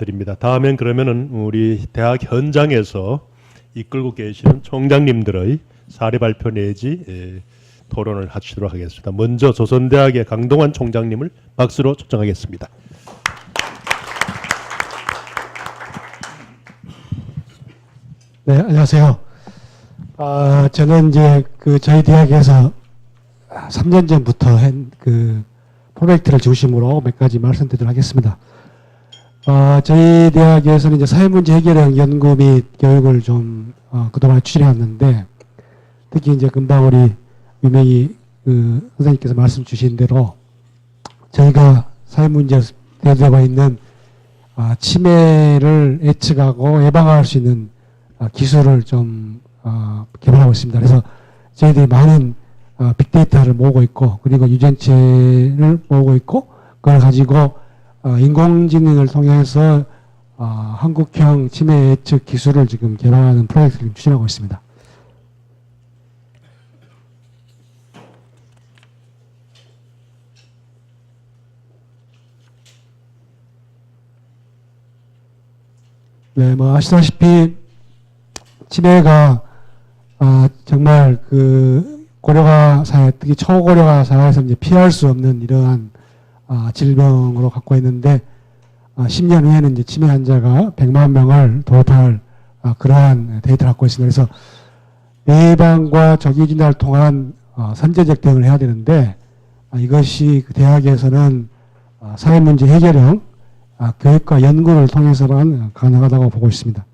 감사드립니다. 다음엔 그러면은 우리 대학 현장에서 이끌고 계시는 총장님들의 사례 발표 내지 토론을 하시도록 하겠습니다. 먼저 조선대학의 강동환 총장님을 박수로 초청하겠습니다. 네, 안녕하세요. 저는 이제 저희 대학에서 3년 전부터 한 프로젝트를 중심으로 몇 가지 말씀드리도록 하겠습니다. 저희 대학에서는 이제 사회문제 해결형 연구 및 교육을 좀 그동안 추진해 왔는데, 특히 이제 금방 우리 유명희 선생님께서 말씀 주신 대로 저희가 사회문제에 대두되고 있는 치매를 예측하고 예방할 수 있는 기술을 좀 개발하고 있습니다. 그래서 저희들이 많은 빅데이터를 모으고 있고, 그리고 유전체를 모으고 있고, 그걸 가지고 인공지능을 통해서 한국형 치매 예측 기술을 지금 개발하는 프로젝트를 추진하고 있습니다. 네, 뭐 아시다시피 치매가 정말 고령화 사회, 특히 초고령화 사회에서 이제 피할 수 없는 이러한 질병으로 갖고 있는데, 10년 후에는 이제 치매 환자가 100만 명을 돌파할 그러한 데이터를 갖고 있습니다. 그래서 예방과 조기 진단을 통한 선제적 대응을 해야 되는데, 이것이 대학에서는 사회문제 해결형 교육과 연구를 통해서만 가능하다고 보고 있습니다.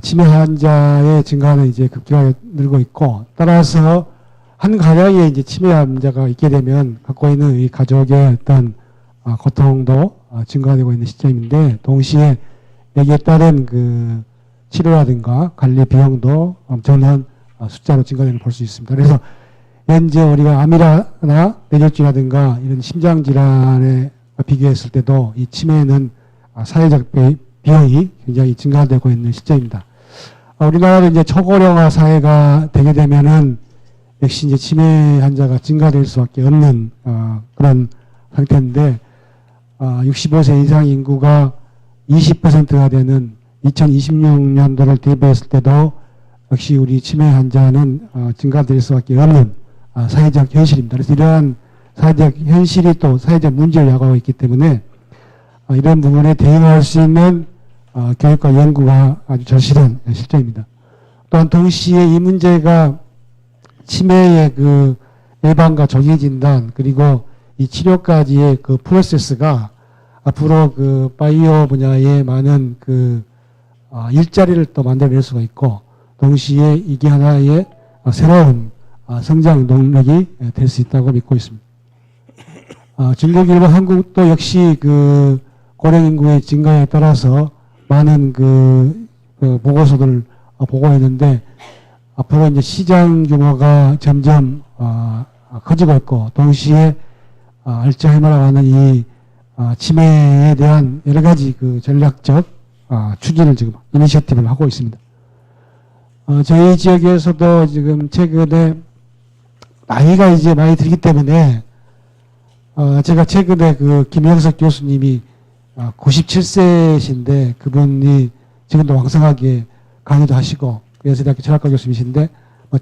치매 환자의 증가는 이제 급격하게 늘고 있고, 따라서 한 가정에 이제 치매 환자가 있게 되면 갖고 있는 이 가족의 어떤 고통도 증가되고 있는 시점인데, 동시에 여기에 따른 치료라든가 관리 비용도 엄청난 숫자로 증가되는 걸 볼 수 있습니다. 그래서 현재 우리가 암이나 뇌졸중이라든가 이런 심장 질환에 비교했을 때도 이 치매는 사회적 비용이 굉장히 증가되고 있는 시점입니다. 우리나라도 이제 초고령화 사회가 되게 되면은 역시 이제 치매 환자가 증가될 수밖에 없는 그런 상태인데, 65세 이상 인구가 20%가 되는 2026년도를 대비했을 때도 역시 우리 치매 환자는 증가될 수밖에 없는 사회적 현실입니다. 그래서 이러한 사회적 현실이 또 사회적 문제를 야구하고 있기 때문에 이런 부분에 대응할 수 있는 교육과 연구가 아주 절실한 실정입니다. 또한 동시에 이 문제가 치매의 예방과 조기 진단, 그리고 이 치료까지의 프로세스가 앞으로 바이오 분야에 많은 일자리를 또 만들어낼 수가 있고, 동시에 이게 하나의 새로운 성장 동력이 될 수 있다고 믿고 있습니다. 중국, 일본, 한국도 역시 고령 인구의 증가에 따라서 많은 보고서들을 보고했는데, 앞으로 이제 시장 규모가 점점 커지고 있고, 동시에 알츠하이머라고 하는 이 치매에 대한 여러 가지 전략적 추진을 지금 이니셔티브를 하고 있습니다. 저희 지역에서도 지금 최근에 나이가 이제 많이 들기 때문에 제가 최근에 김영석 교수님이 97세신데 그분이 지금도 왕성하게 강의도 하시고 연세대학교 철학과 교수님이신데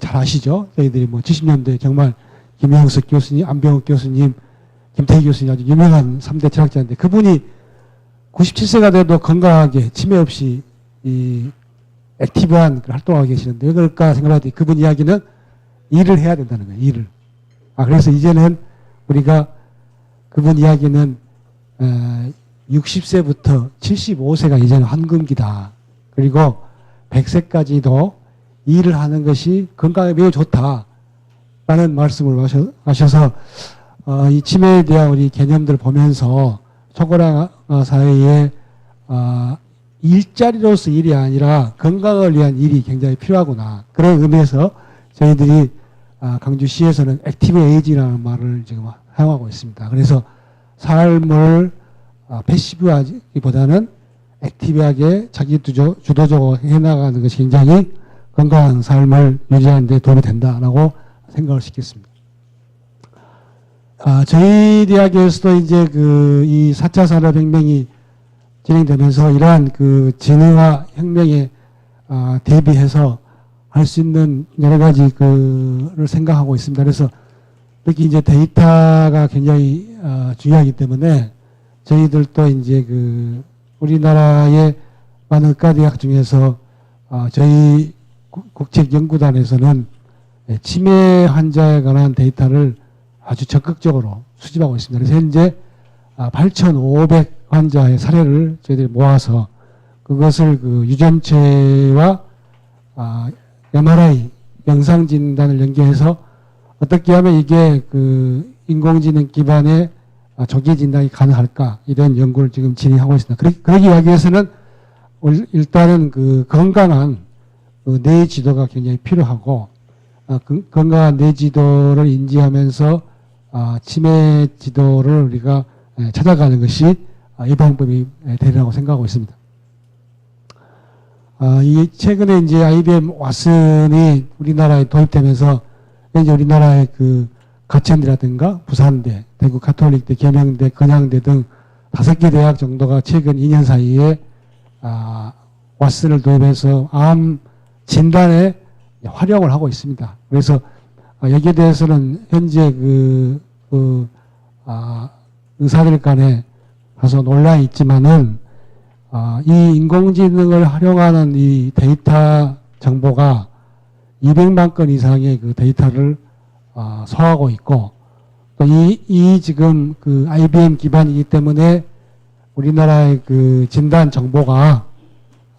잘 아시죠? 저희들이 70년대 정말 김영석 교수님, 안병욱 교수님, 김태희 교수님 아주 유명한 3대 철학자인데, 그분이 97세가 돼도 건강하게 치매 없이 이 액티브한 활동을 하고 계시는데, 왜 그럴까 생각할 때 그분 이야기는 일을 해야 된다는 거예요. 일을. 그래서 이제는 우리가 그분 이야기는 60세부터 75세가 이제는 황금기다. 그리고 100세까지도 일을 하는 것이 건강에 매우 좋다라는 말씀을 하셔서 이 치매에 대한 우리 개념들을 보면서 초고령 사회에 일자리로서 일이 아니라 건강을 위한 일이 굉장히 필요하구나. 그런 의미에서 저희들이 강주시에서는 액티브 에이지라는 말을 지금 사용하고 있습니다. 그래서 삶을 패시브하기보다는 액티브하게 자기 주도적으로 해나가는 것이 굉장히 건강한 삶을 유지하는 데 도움이 된다라고 생각을 시켰습니다. 저희 대학에서도 이제 이 4차 산업혁명이 진행되면서 이러한 그 진화와 혁명에 대비해서 할 수 있는 여러 가지 그를 생각하고 있습니다. 그래서 특히 이제 데이터가 굉장히 중요하기 때문에 저희들도 이제 그 우리나라의 많은 의과대학 중에서 저희 국책연구단에서는 치매 환자에 관한 데이터를 아주 적극적으로 수집하고 있습니다. 그래서 현재 8,500 환자의 사례를 저희들이 모아서 그것을 그 유전체와 MRI 영상 진단을 연계해서 어떻게 하면 이게 그 인공지능 기반의 조기 진단이 가능할까 이런 연구를 지금 진행하고 있습니다. 그러기 위해서는 일단은 그 건강한 그 뇌 지도가 굉장히 필요하고 건강한 뇌 지도를 인지하면서 치매 지도를 우리가 찾아가는 것이 이 방법이 되리라고 생각하고 있습니다. 이 최근에 이제 IBM 왓슨이 우리나라에 도입되면서 이제 우리나라의 그 가천대라든가 부산대, 대구 가톨릭대, 계명대, 건양대 등 5개 대학 정도가 최근 2년 사이에 왓슨을 도입해서 암 진단에 활용을 하고 있습니다. 그래서 여기에 대해서는 현재 의사들 간에 다소 논란이 있지만은 이 인공지능을 활용하는 이 데이터 정보가 200만 건 이상의 그 데이터를 소화하고 있고 또 이 지금 그 IBM 기반이기 때문에 우리나라의 그 진단 정보가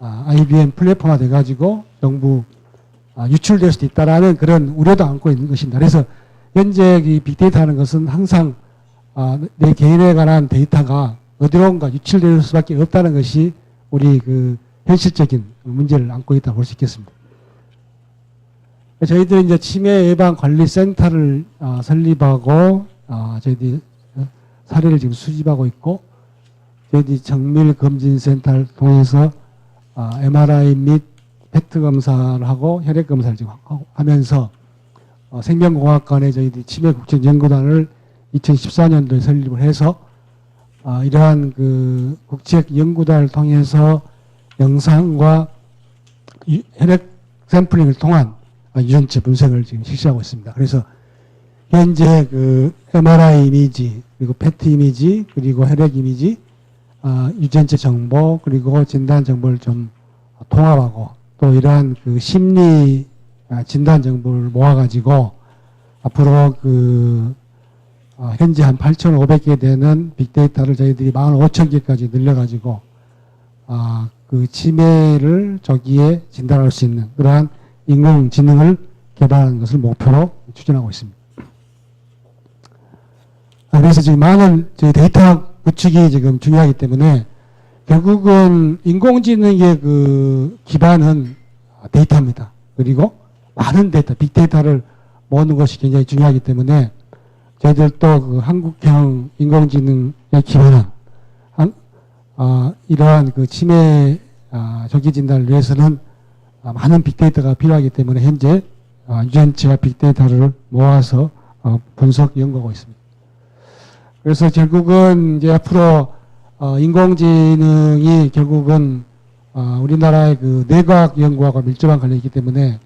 IBM 플랫폼화 돼가지고 정부 유출될 수도 있다라는 그런 우려도 안고 있는 것입니다. 그래서 현재 이 빅데이터 하는 것은 항상 내 개인에 관한 데이터가 어디론가 유출될 수밖에 없다는 것이 우리 그 현실적인 문제를 안고 있다고 볼 수 있겠습니다. 저희들이 이제 치매 예방 관리 센터를 설립하고 저희들이 사례를 지금 수집하고 있고 저희들이 정밀 검진 센터를 통해서 MRI 및 페트 검사를 하고 혈액 검사를 지금 하면서 생명공학관에 저희들이 치매 국책연구단을 2014년도에 설립을 해서 이러한 그 국책연구단을 통해서 영상과 혈액 샘플링을 통한 유전체 분석을 지금 실시하고 있습니다. 그래서 현재 그 MRI 이미지 그리고 페트 이미지 그리고 혈액 이미지 유전체 정보 그리고 진단 정보를 좀 통합하고 또 이러한 그 심리 진단 정보를 모아가지고 앞으로 그 현재 한 8,500개 되는 빅데이터를 저희들이 15,000개까지 늘려가지고 그 치매를 조기에 진단할 수 있는 그러한 인공지능을 개발하는 것을 목표로 추진하고 있습니다. 그래서 지금 많은 저희 데이터 구축이 지금 중요하기 때문에 결국은 인공지능의 그 기반은 데이터입니다. 그리고 많은 데이터, 빅데이터를 모으는 것이 굉장히 중요하기 때문에 저희들도 그 한국형 인공지능에 기반한 이러한 그 치매 조기 진단을 위해서는 많은 빅데이터가 필요하기 때문에 현재 유전체와 빅데이터를 모아서 분석 연구하고 있습니다. 그래서 결국은 이제 앞으로 인공지능이 결국은 우리나라의 그 뇌과학 연구하고 밀접한 관련이 있기 때문에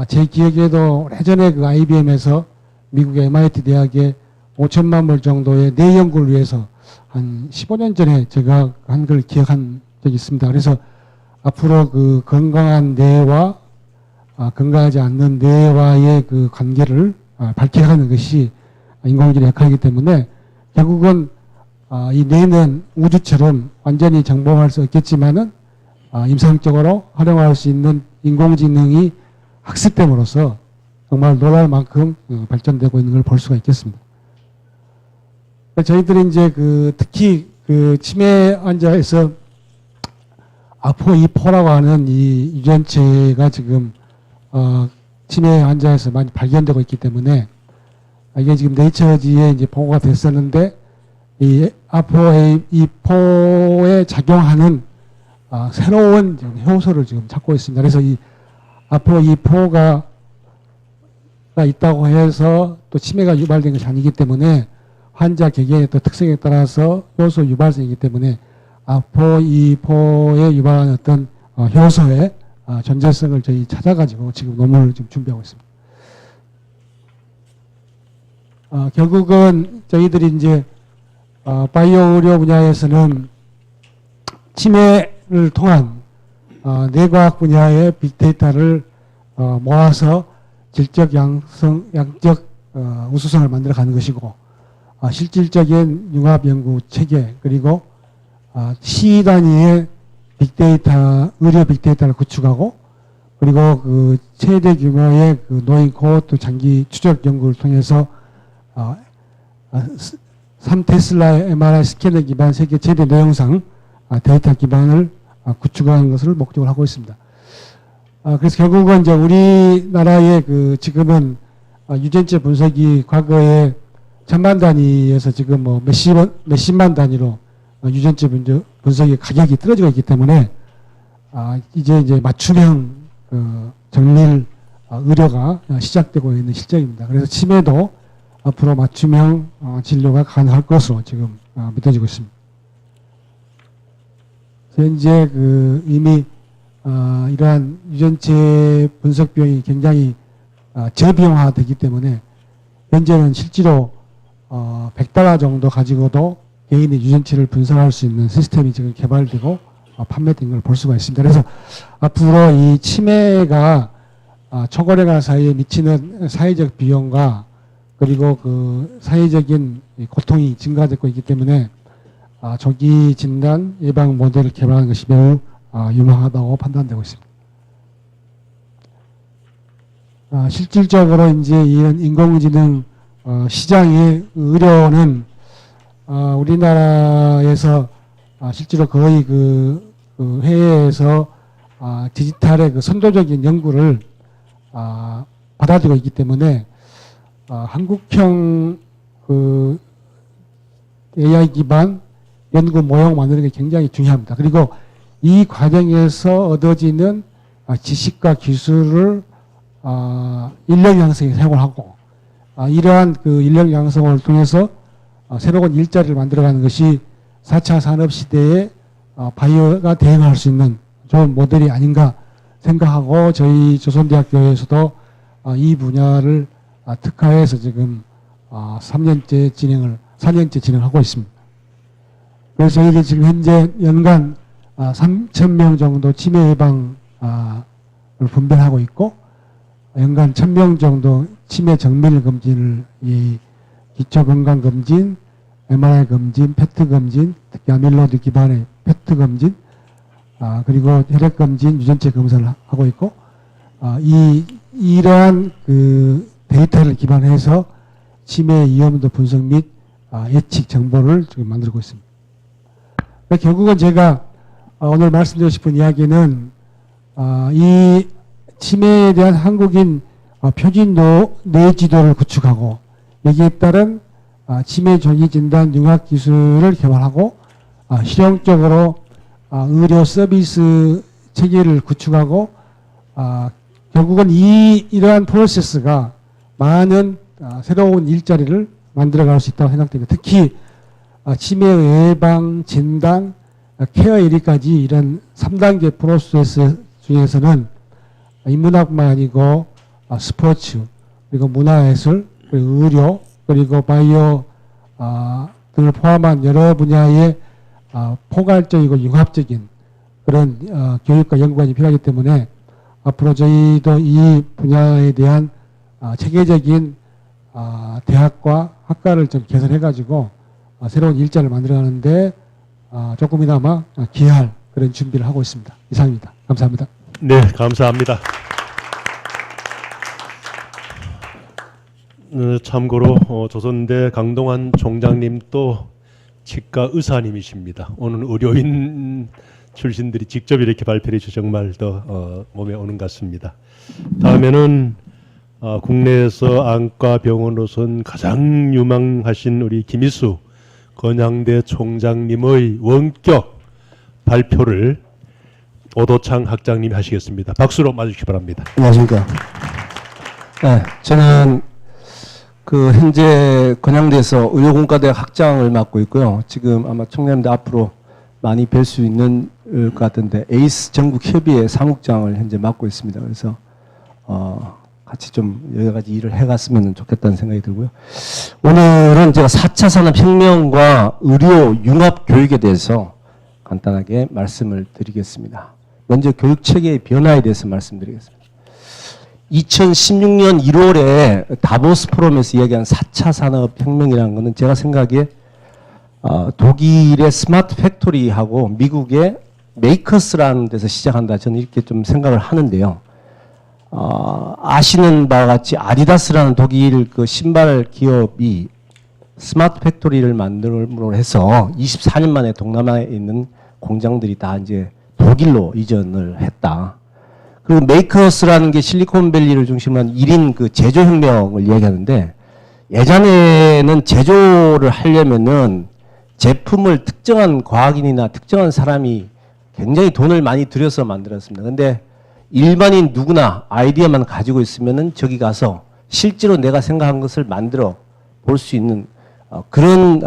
제 기억에도 오래전에 그 IBM에서 미국의 MIT 대학에 5천만 불 정도의 뇌 연구를 위해서 한 15년 전에 제가 한 걸 기억한 적이 있습니다. 그래서 앞으로 그 건강한 뇌와 건강하지 않는 뇌와의 그 관계를 밝혀가는 것이 인공지능의 역할이기 때문에 결국은 이 뇌는 우주처럼 완전히 정복할 수 없겠지만은 임상적으로 활용할 수 있는 인공지능이 학습됨으로써 정말 놀랄 만큼 발전되고 있는 걸 볼 수가 있겠습니다. 저희들이 이제 그 특히 그 치매 환자에서 아포2포라고 하는 이 유전체가 지금 치매 환자에서 많이 발견되고 있기 때문에 이게 지금 네이처지에 이제 보고가 됐었는데 이 아포2포에 작용하는 새로운 효소를 지금 찾고 있습니다. 그래서 이 아포2포가 있다고 해서 또 치매가 유발된 것이 아니기 때문에 환자 개개인의 또 특성에 따라서 효소 유발성이기 때문에 이 포에 유발하는 어떤 효소의 존재성을 저희 찾아가지고 지금 논문을 지금 준비하고 있습니다. 결국은 저희들이 이제 바이오 의료 분야에서는 치매를 통한 뇌과학 분야의 빅데이터를 모아서 질적 양적 우수성을 만들어 가는 것이고, 실질적인 융합 연구 체계, 그리고 시 단위의 빅데이터, 의료 빅데이터를 구축하고, 그리고 그 최대 규모의 그 노인 코호트 장기 추적 연구를 통해서 3테슬라 MRI 스캐너 기반 세계 최대 뇌영상 데이터 기반을 구축하는 것을 목적으로 하고 있습니다. 그래서 결국은 이제 우리나라의 그 지금은 유전체 분석이 과거에 1000만 단위에서 지금 뭐 몇십만 단위로 유전체 분석의 가격이 떨어지고 있기 때문에 이제 맞춤형 정밀 의료가 시작되고 있는 실정입니다. 그래서 치매도 앞으로 맞춤형 진료가 가능할 것으로 지금 믿어지고 있습니다. 현재 이미 이러한 유전체 분석 비용이 굉장히 저비용화되기 때문에 현재는 실제로 100달러 정도 가지고도 개인의 유전체를 분석할 수 있는 시스템이 지금 개발되고 판매된 걸 볼 수가 있습니다. 그래서 앞으로 이 치매가 초고령화 사회에 미치는 사회적 비용과 그리고 그 사회적인 고통이 증가되고 있기 때문에 조기 진단 예방 모델을 개발하는 것이 매우 유망하다고 판단되고 있습니다. 실질적으로 이제 이런 인공지능 시장의 의료는 우리나라에서 실제로 거의 그 해외에서 디지털의 그 선도적인 연구를 받아들이고 있기 때문에 한국형 그 AI 기반 연구 모형 만드는 게 굉장히 중요합니다. 그리고 이 과정에서 얻어지는 지식과 기술을 인력 양성에 사용을 하고 이러한 그 인력 양성을 통해서 새로운 일자리를 만들어가는 것이 4차 산업시대에 바이오가 대응할 수 있는 좋은 모델이 아닌가 생각하고 저희 조선대학교에서도 이 분야를 특화해서 지금 4년째 진행하고 있습니다. 그래서 저희들이 지금 현재 연간 3,000명 정도 치매 예방을 분별하고 있고 연간 1,000명 정도 치매 정밀 검진을 기초 건강 검진, MRI 검진, 페트 검진, 특히 아밀로이드 기반의 페트 검진, 그리고 혈액 검진, 유전체 검사를 하고 있고 이러한 그 데이터를 기반해서 치매 위험도 분석 및 예측 정보를 지금 만들고 있습니다. 결국은 제가 오늘 말씀드리고 싶은 이야기는 이 치매에 대한 한국인 표준 뇌지도를 구축하고 여기에 따른 치매 조기 진단 융합 기술을 개발하고 실용적으로 의료 서비스 체계를 구축하고 결국은 이러한 프로세스가 많은 새로운 일자리를 만들어갈 수 있다고 생각됩니다. 특히 치매 예방, 진단, 케어 1위까지 이런 3단계 프로세스 중에서는 인문학만 아니고 스포츠, 그리고 문화예술, 그리고 의료, 그리고 바이오 등을 포함한 여러 분야의 포괄적이고 융합적인 그런 교육과 연구가 필요하기 때문에 앞으로 저희도 이 분야에 대한 체계적인 대학과 학과를 좀 개설해가지고 새로운 일자를 만들어가는데 조금이나마 기여할 그런 준비를 하고 있습니다. 이상입니다. 감사합니다. 네, 감사합니다. 참고로 조선대 강동환 총장님 또 치과 의사님이십니다. 오늘 의료인 출신들이 직접 이렇게 발표해 주셔서 정말 더 몸에 오는 것 같습니다. 다음에는 국내에서 안과 병원으로선 가장 유망하신 우리 김희수 건양대 총장님의 원격 발표를 오도창 학장님이 하시겠습니다. 박수로 맞으시기 바랍니다. 안녕하십니까. 네, 저는 현재 건양대에서 의료공과대 학장을 맡고 있고요. 지금 아마 총장님들 앞으로 많이 뵐 수 있는 것 같은데 에이스 전국 협의회 사무국장을 현재 맡고 있습니다. 그래서 같이 좀 여러 가지 일을 해갔으면 좋겠다는 생각이 들고요. 오늘은 제가 4차 산업혁명과 의료 융합 교육에 대해서 간단하게 말씀을 드리겠습니다. 먼저 교육체계의 변화에 대해서 말씀드리겠습니다. 2016년 1월에 다보스 포럼에서 이야기한 4차 산업혁명이라는 것은 제가 생각에 독일의 스마트 팩토리하고 미국의 메이커스라는 데서 시작한다. 저는 이렇게 좀 생각을 하는데요. 아시는 바와 같이 아디다스라는 독일 그 신발 기업이 스마트 팩토리를 만들므로 해서 24년 만에 동남아에 있는 공장들이 다 이제 독일로 이전을 했다. 그리고 메이커스라는 게 실리콘밸리를 중심으로 한 1인 그 제조혁명을 이야기하는데 예전에는 제조를 하려면은 제품을 특정한 과학인이나 특정한 사람이 굉장히 돈을 많이 들여서 만들었습니다. 근데 일반인 누구나 아이디어만 가지고 있으면은 저기 가서 실제로 내가 생각한 것을 만들어 볼 수 있는 그런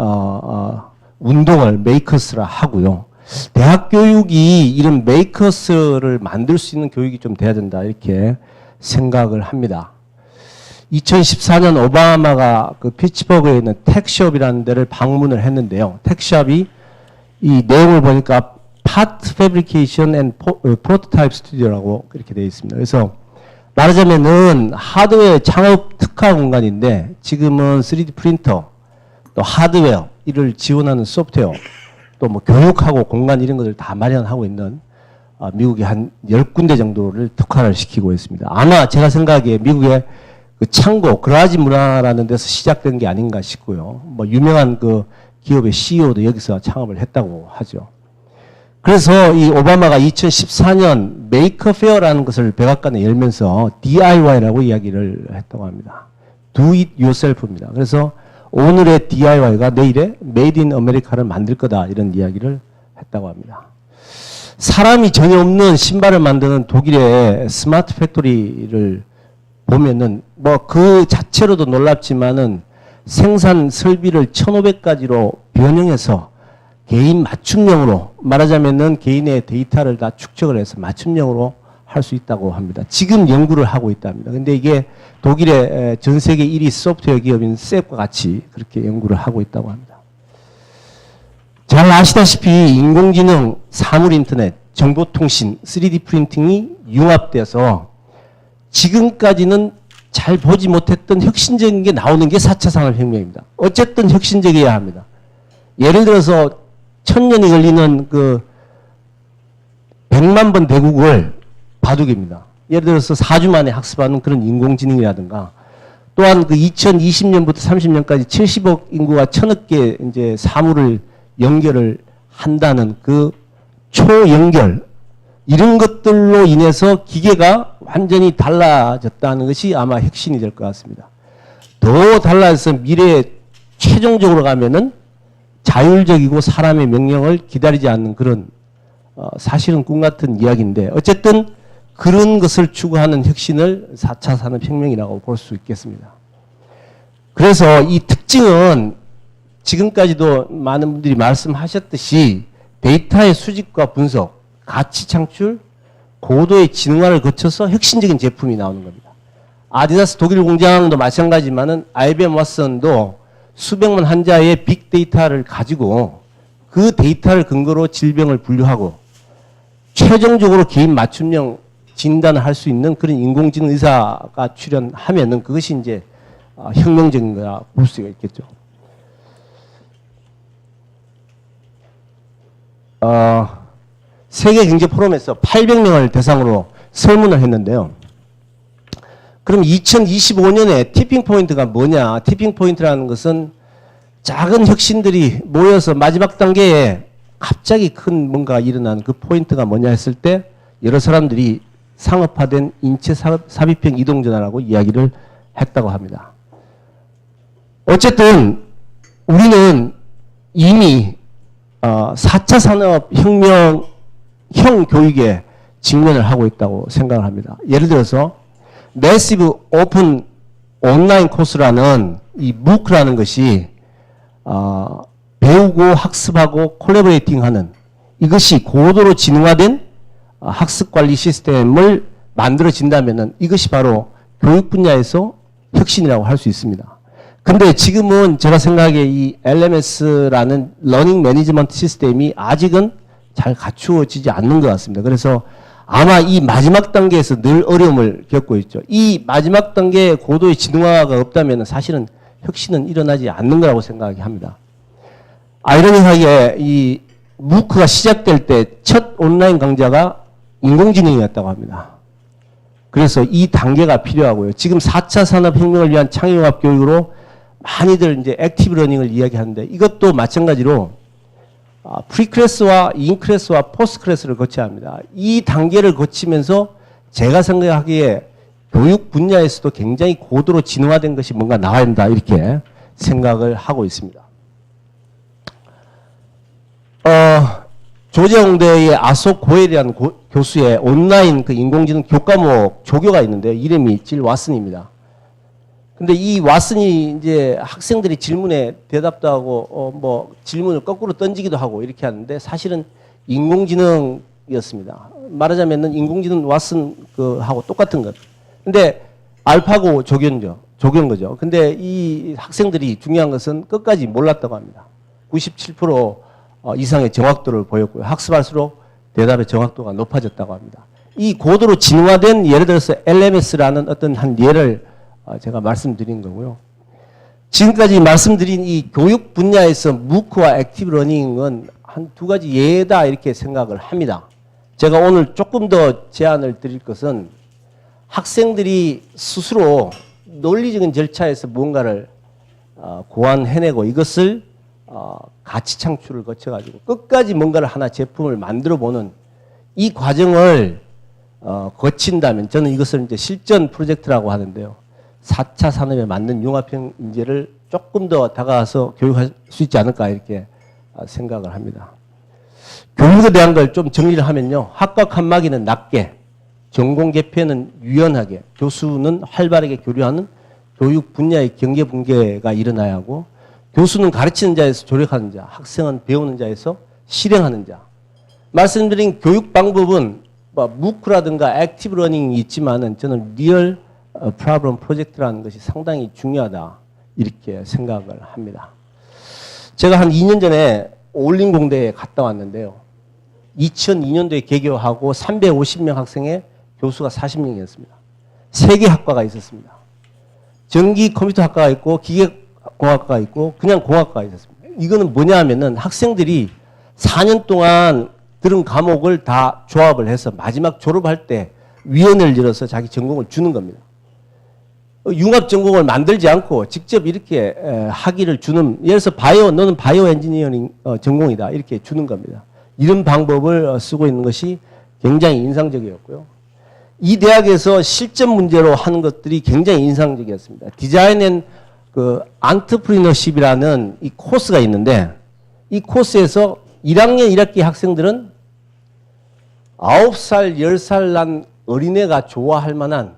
운동을 메이커스라 하고요. 대학 교육이 이런 메이커스를 만들 수 있는 교육이 좀 돼야 된다 이렇게 생각을 합니다. 2014년 오바마가 그 피츠버그에 있는 텍숍이라는 데를 방문을 했는데요. 텍숍이 이 내용을 보니까 Part Fabrication and Prototype Studio라고 그렇게 되어 있습니다. 그래서 말하자면은 하드웨어 창업 특화 공간인데 지금은 3D 프린터, 또 하드웨어 이를 지원하는 소프트웨어, 또 뭐 교육하고 공간 이런 것을 다 마련하고 있는 미국의 한 10군데 정도를 특화를 시키고 있습니다. 아마 제가 생각에 미국의 그 창고, 그라지 문화라는 데서 시작된 게 아닌가 싶고요. 뭐 유명한 그 기업의 CEO도 여기서 창업을 했다고 하죠. 그래서 이 오바마가 2014년 메이커 페어라는 것을 백악관에 열면서 DIY라고 이야기를 했다고 합니다. Do it yourself입니다. 그래서 오늘의 DIY가 내일의 메이드 인 아메리카를 만들 거다 이런 이야기를 했다고 합니다. 사람이 전혀 없는 신발을 만드는 독일의 스마트 팩토리를 보면은 뭐 그 자체로도 놀랍지만은 생산 설비를 1,500가지로 변형해서 개인 맞춤형으로 말하자면은 개인의 데이터를 다 축적을 해서 맞춤형으로 할 수 있다고 합니다. 지금 연구를 하고 있답니다. 근데 이게 독일의 전 세계 1위 소프트웨어 기업인 셉과 같이 그렇게 연구를 하고 있다고 합니다. 잘 아시다시피 인공지능, 사물인터넷, 정보통신, 3D 프린팅이 융합돼서 지금까지는 잘 보지 못했던 혁신적인 게 나오는 게 4차 산업혁명입니다. 어쨌든 혁신적이어야 합니다. 예를 들어서 1000년이 걸리는 그 100만 번 대국을 바둑입니다. 예를 들어서 4주 만에 학습하는 그런 인공지능이라든가 또한 그 2020년부터 30년까지 70억 인구가 1000억 개 이제 사물을 연결을 한다는 그 초연결 이런 것들로 인해서 기계가 완전히 달라졌다는 것이 아마 혁신이 될 것 같습니다. 더 달라져서 미래에 최종적으로 가면은 자율적이고 사람의 명령을 기다리지 않는 그런 사실은 꿈 같은 이야기인데 어쨌든 그런 것을 추구하는 혁신을 4차 산업혁명이라고 볼 수 있겠습니다. 그래서 이 특징은 지금까지도 많은 분들이 말씀하셨듯이 데이터의 수집과 분석, 가치 창출, 고도의 진화를 거쳐서 혁신적인 제품이 나오는 겁니다. 아디다스 독일 공장도 마찬가지지만은 IBM 왓슨도 수백만 환자의 빅데이터를 가지고 그 데이터를 근거로 질병을 분류하고 최종적으로 개인 맞춤형 진단을 할 수 있는 그런 인공지능 의사가 출연하면은 그것이 이제 혁명적인 거라 볼 수가 있겠죠. 세계경제포럼에서 800명을 대상으로 설문을 했는데요. 그럼 2025년에 티핑 포인트가 뭐냐? 티핑 포인트라는 것은 작은 혁신들이 모여서 마지막 단계에 갑자기 큰 뭔가 일어나는 그 포인트가 뭐냐 했을 때 여러 사람들이 상업화된 인체 삽입형 이동전화라고 이야기를 했다고 합니다. 어쨌든 우리는 이미 4차 산업혁명형 교육에 직면을 하고 있다고 생각을 합니다. 예를 들어서 매시브 오픈 온라인 코스라는 이 MOOC라는 것이 배우고 학습하고 콜래보레이팅하는 이것이 고도로 지능화된 학습관리 시스템을 만들어진다면은 이것이 바로 교육 분야에서 혁신이라고 할 수 있습니다. 근데 지금은 제가 생각에 이 LMS라는 러닝 매니지먼트 시스템이 아직은 잘 갖추어지지 않는 것 같습니다. 그래서 아마 이 마지막 단계에서 늘 어려움을 겪고 있죠. 이 마지막 단계에 고도의 지능화가 없다면 사실은 혁신은 일어나지 않는 거라고 생각합니다. 아이러니하게 이 무크가 시작될 때 첫 온라인 강좌가 인공지능이었다고 합니다. 그래서 이 단계가 필요하고요. 지금 4차 산업혁명을 위한 창의융합 교육으로 많이들 이제 액티브 러닝을 이야기하는데 이것도 마찬가지로 프리클래스와 인클래스와 포스트클래스를 거쳐야 합니다. 이 단계를 거치면서 제가 생각하기에 교육 분야에서도 굉장히 고도로 진화된 것이 뭔가 나와야 된다 이렇게 생각을 하고 있습니다. 조재홍대의 아속 고엘이라는 교수의 온라인 그 인공지능 교과목 조교가 있는데요. 이름이 질 왓슨입니다. 근데 이 왓슨이 이제 학생들이 질문에 대답도 하고 뭐 질문을 거꾸로 던지기도 하고 이렇게 하는데 사실은 인공지능이었습니다. 말하자면은 인공지능 왓슨 하고 똑같은 것. 근데 알파고 조교인 거죠. 근데 이 학생들이 중요한 것은 끝까지 몰랐다고 합니다. 97% 이상의 정확도를 보였고요. 학습할수록 대답의 정확도가 높아졌다고 합니다. 이 고도로 진화된 예를 들어서 LMS라는 어떤 한 예를 제가 말씀드린 거고요. 지금까지 말씀드린 이 교육 분야에서 무크와 액티브 러닝은 한 두 가지 예다 이렇게 생각을 합니다. 제가 오늘 조금 더 제안을 드릴 것은 학생들이 스스로 논리적인 절차에서 무언가를 고안해내고 이것을 가치 창출을 거쳐가지고 끝까지 뭔가를 하나 제품을 만들어보는 이 과정을 거친다면 저는 이것을 이제 실전 프로젝트라고 하는데요. 4차 산업에 맞는 융합형 인재를 조금 더 다가가서 교육할 수 있지 않을까 이렇게 생각을 합니다. 교육에 대한 걸 좀 정리를 하면요. 학과 칸막이는 낮게, 전공 개폐는 유연하게, 교수는 활발하게 교류하는 교육 분야의 경계 붕괴가 일어나야 하고 교수는 가르치는 자에서 조력하는 자, 학생은 배우는 자에서 실행하는 자. 말씀드린 교육 방법은 무크라든가 액티브 러닝이 있지만은 저는 리얼 프로블럼 프로젝트라는 것이 상당히 중요하다 이렇게 생각을 합니다. 제가 한 2년 전에 올림공대에 갔다 왔는데요. 2002년도에 개교하고 350명 학생의 교수가 40명이었습니다. 3개 학과가 있었습니다. 전기 컴퓨터 학과가 있고 기계공학과가 있고 그냥 공학과가 있었습니다. 이거는 뭐냐 하면은 학생들이 4년 동안 들은 과목을 다 조합을 해서 마지막 졸업할 때 위원회를 열어서 자기 전공을 주는 겁니다. 융합 전공을 만들지 않고 직접 이렇게 학위를 주는, 예를 들어서 너는 바이오 엔지니어링 전공이다 이렇게 주는 겁니다. 이런 방법을 쓰고 있는 것이 굉장히 인상적이었고요. 이 대학에서 실전 문제로 하는 것들이 굉장히 인상적이었습니다. 디자인 앤 안트프리너십이라는 이 코스가 있는데 이 코스에서 1학년 1학기 학생들은 9살, 10살 난 어린애가 좋아할 만한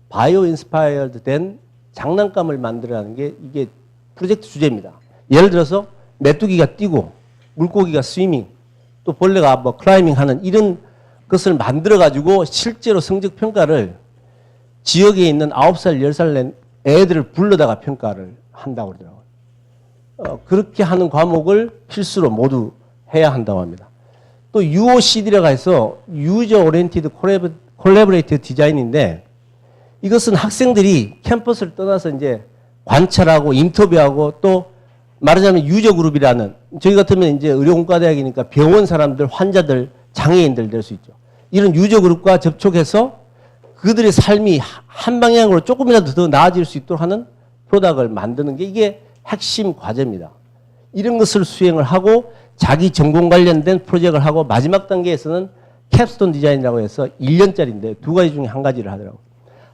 바이오 인스파이어드 된 장난감을 만들어라는 게 이게 프로젝트 주제입니다. 예를 들어서 메뚜기가 뛰고 물고기가 스위밍 또 벌레가 클라이밍 하는 이런 것을 만들어 가지고 실제로 성적 평가를 지역에 있는 9살, 10살 낸 애들을 불러다가 평가를 한다고 그러더라고요. 그렇게 하는 과목을 필수로 모두 해야 한다고 합니다. 또 UOCD라고 해서 유저 오리엔티드 콜래보레이티브 디자인인데 이것은 학생들이 캠퍼스를 떠나서 이제 관찰하고 인터뷰하고 또 말하자면 유저 그룹이라는, 저희 같으면 이제 의료공과대학이니까 병원 사람들, 환자들, 장애인들 될 수 있죠. 이런 유저 그룹과 접촉해서 그들의 삶이 한 방향으로 조금이라도 더 나아질 수 있도록 하는 프로덕트를 만드는 게 이게 핵심 과제입니다. 이런 것을 수행을 하고 자기 전공 관련된 프로젝트를 하고 마지막 단계에서는 캡스톤 디자인이라고 해서 1년짜리인데 두 가지 중에 한 가지를 하더라고요.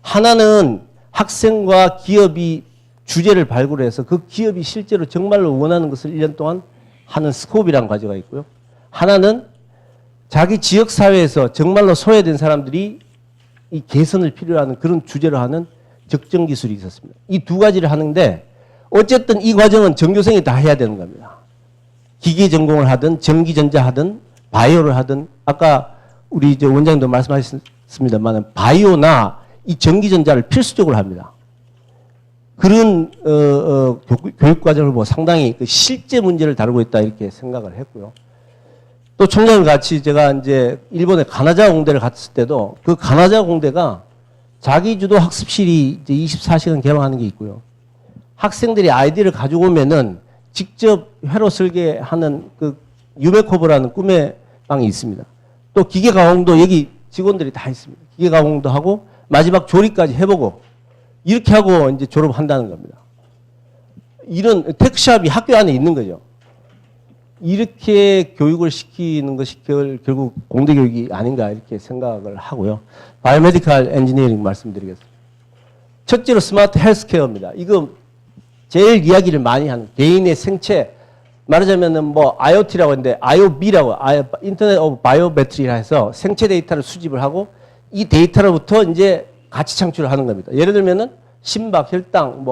하나는 학생과 기업이 주제를 발굴해서 그 기업이 실제로 정말로 원하는 것을 1년 동안 하는 스코업이라는 과제가 있고요. 하나는 자기 지역사회에서 정말로 소외된 사람들이 이 개선을 필요로 하는 그런 주제로 하는 적정 기술이 있었습니다. 이 두 가지를 하는데 어쨌든 이 과정은 전교생이 다 해야 되는 겁니다. 기계 전공을 하든 전기전자 하든 바이오를 하든 아까 우리 이제 원장님도 말씀하셨습니다만 바이오나 이 전기전자를 필수적으로 합니다. 그런 교육 과정을 보고 상당히 그 실제 문제를 다루고 있다 이렇게 생각을 했고요. 또 총장과 같이 제가 이제 일본의 가나자 공대를 갔을 때도 그 가나자 공대가 자기 주도 학습실이 이제 24시간 개방하는 게 있고요. 학생들이 아이디를 가지고 오면은 직접 회로 설계하는 그 유메코브라는 꿈의 방이 있습니다. 또 기계 가공도 여기 직원들이 다 있습니다. 기계 가공도 하고 마지막 조립까지 해보고 이렇게 하고 이제 졸업한다는 겁니다. 이런 테크샵이 학교 안에 있는 거죠. 이렇게 교육을 시키는 것이 결국 공대 교육이 아닌가 이렇게 생각을 하고요. 바이오메디컬 엔지니어링 말씀드리겠습니다. 첫째로 스마트 헬스케어입니다. 이거 제일 이야기를 많이 하는 개인의 생체, 말하자면은 뭐 IoT라고 하는데 IOB라고 인터넷 오브 바이오메트리라 해서 생체 데이터를 수집을 하고 이 데이터로부터 이제 가치 창출을 하는 겁니다. 예를 들면은 심박, 혈당,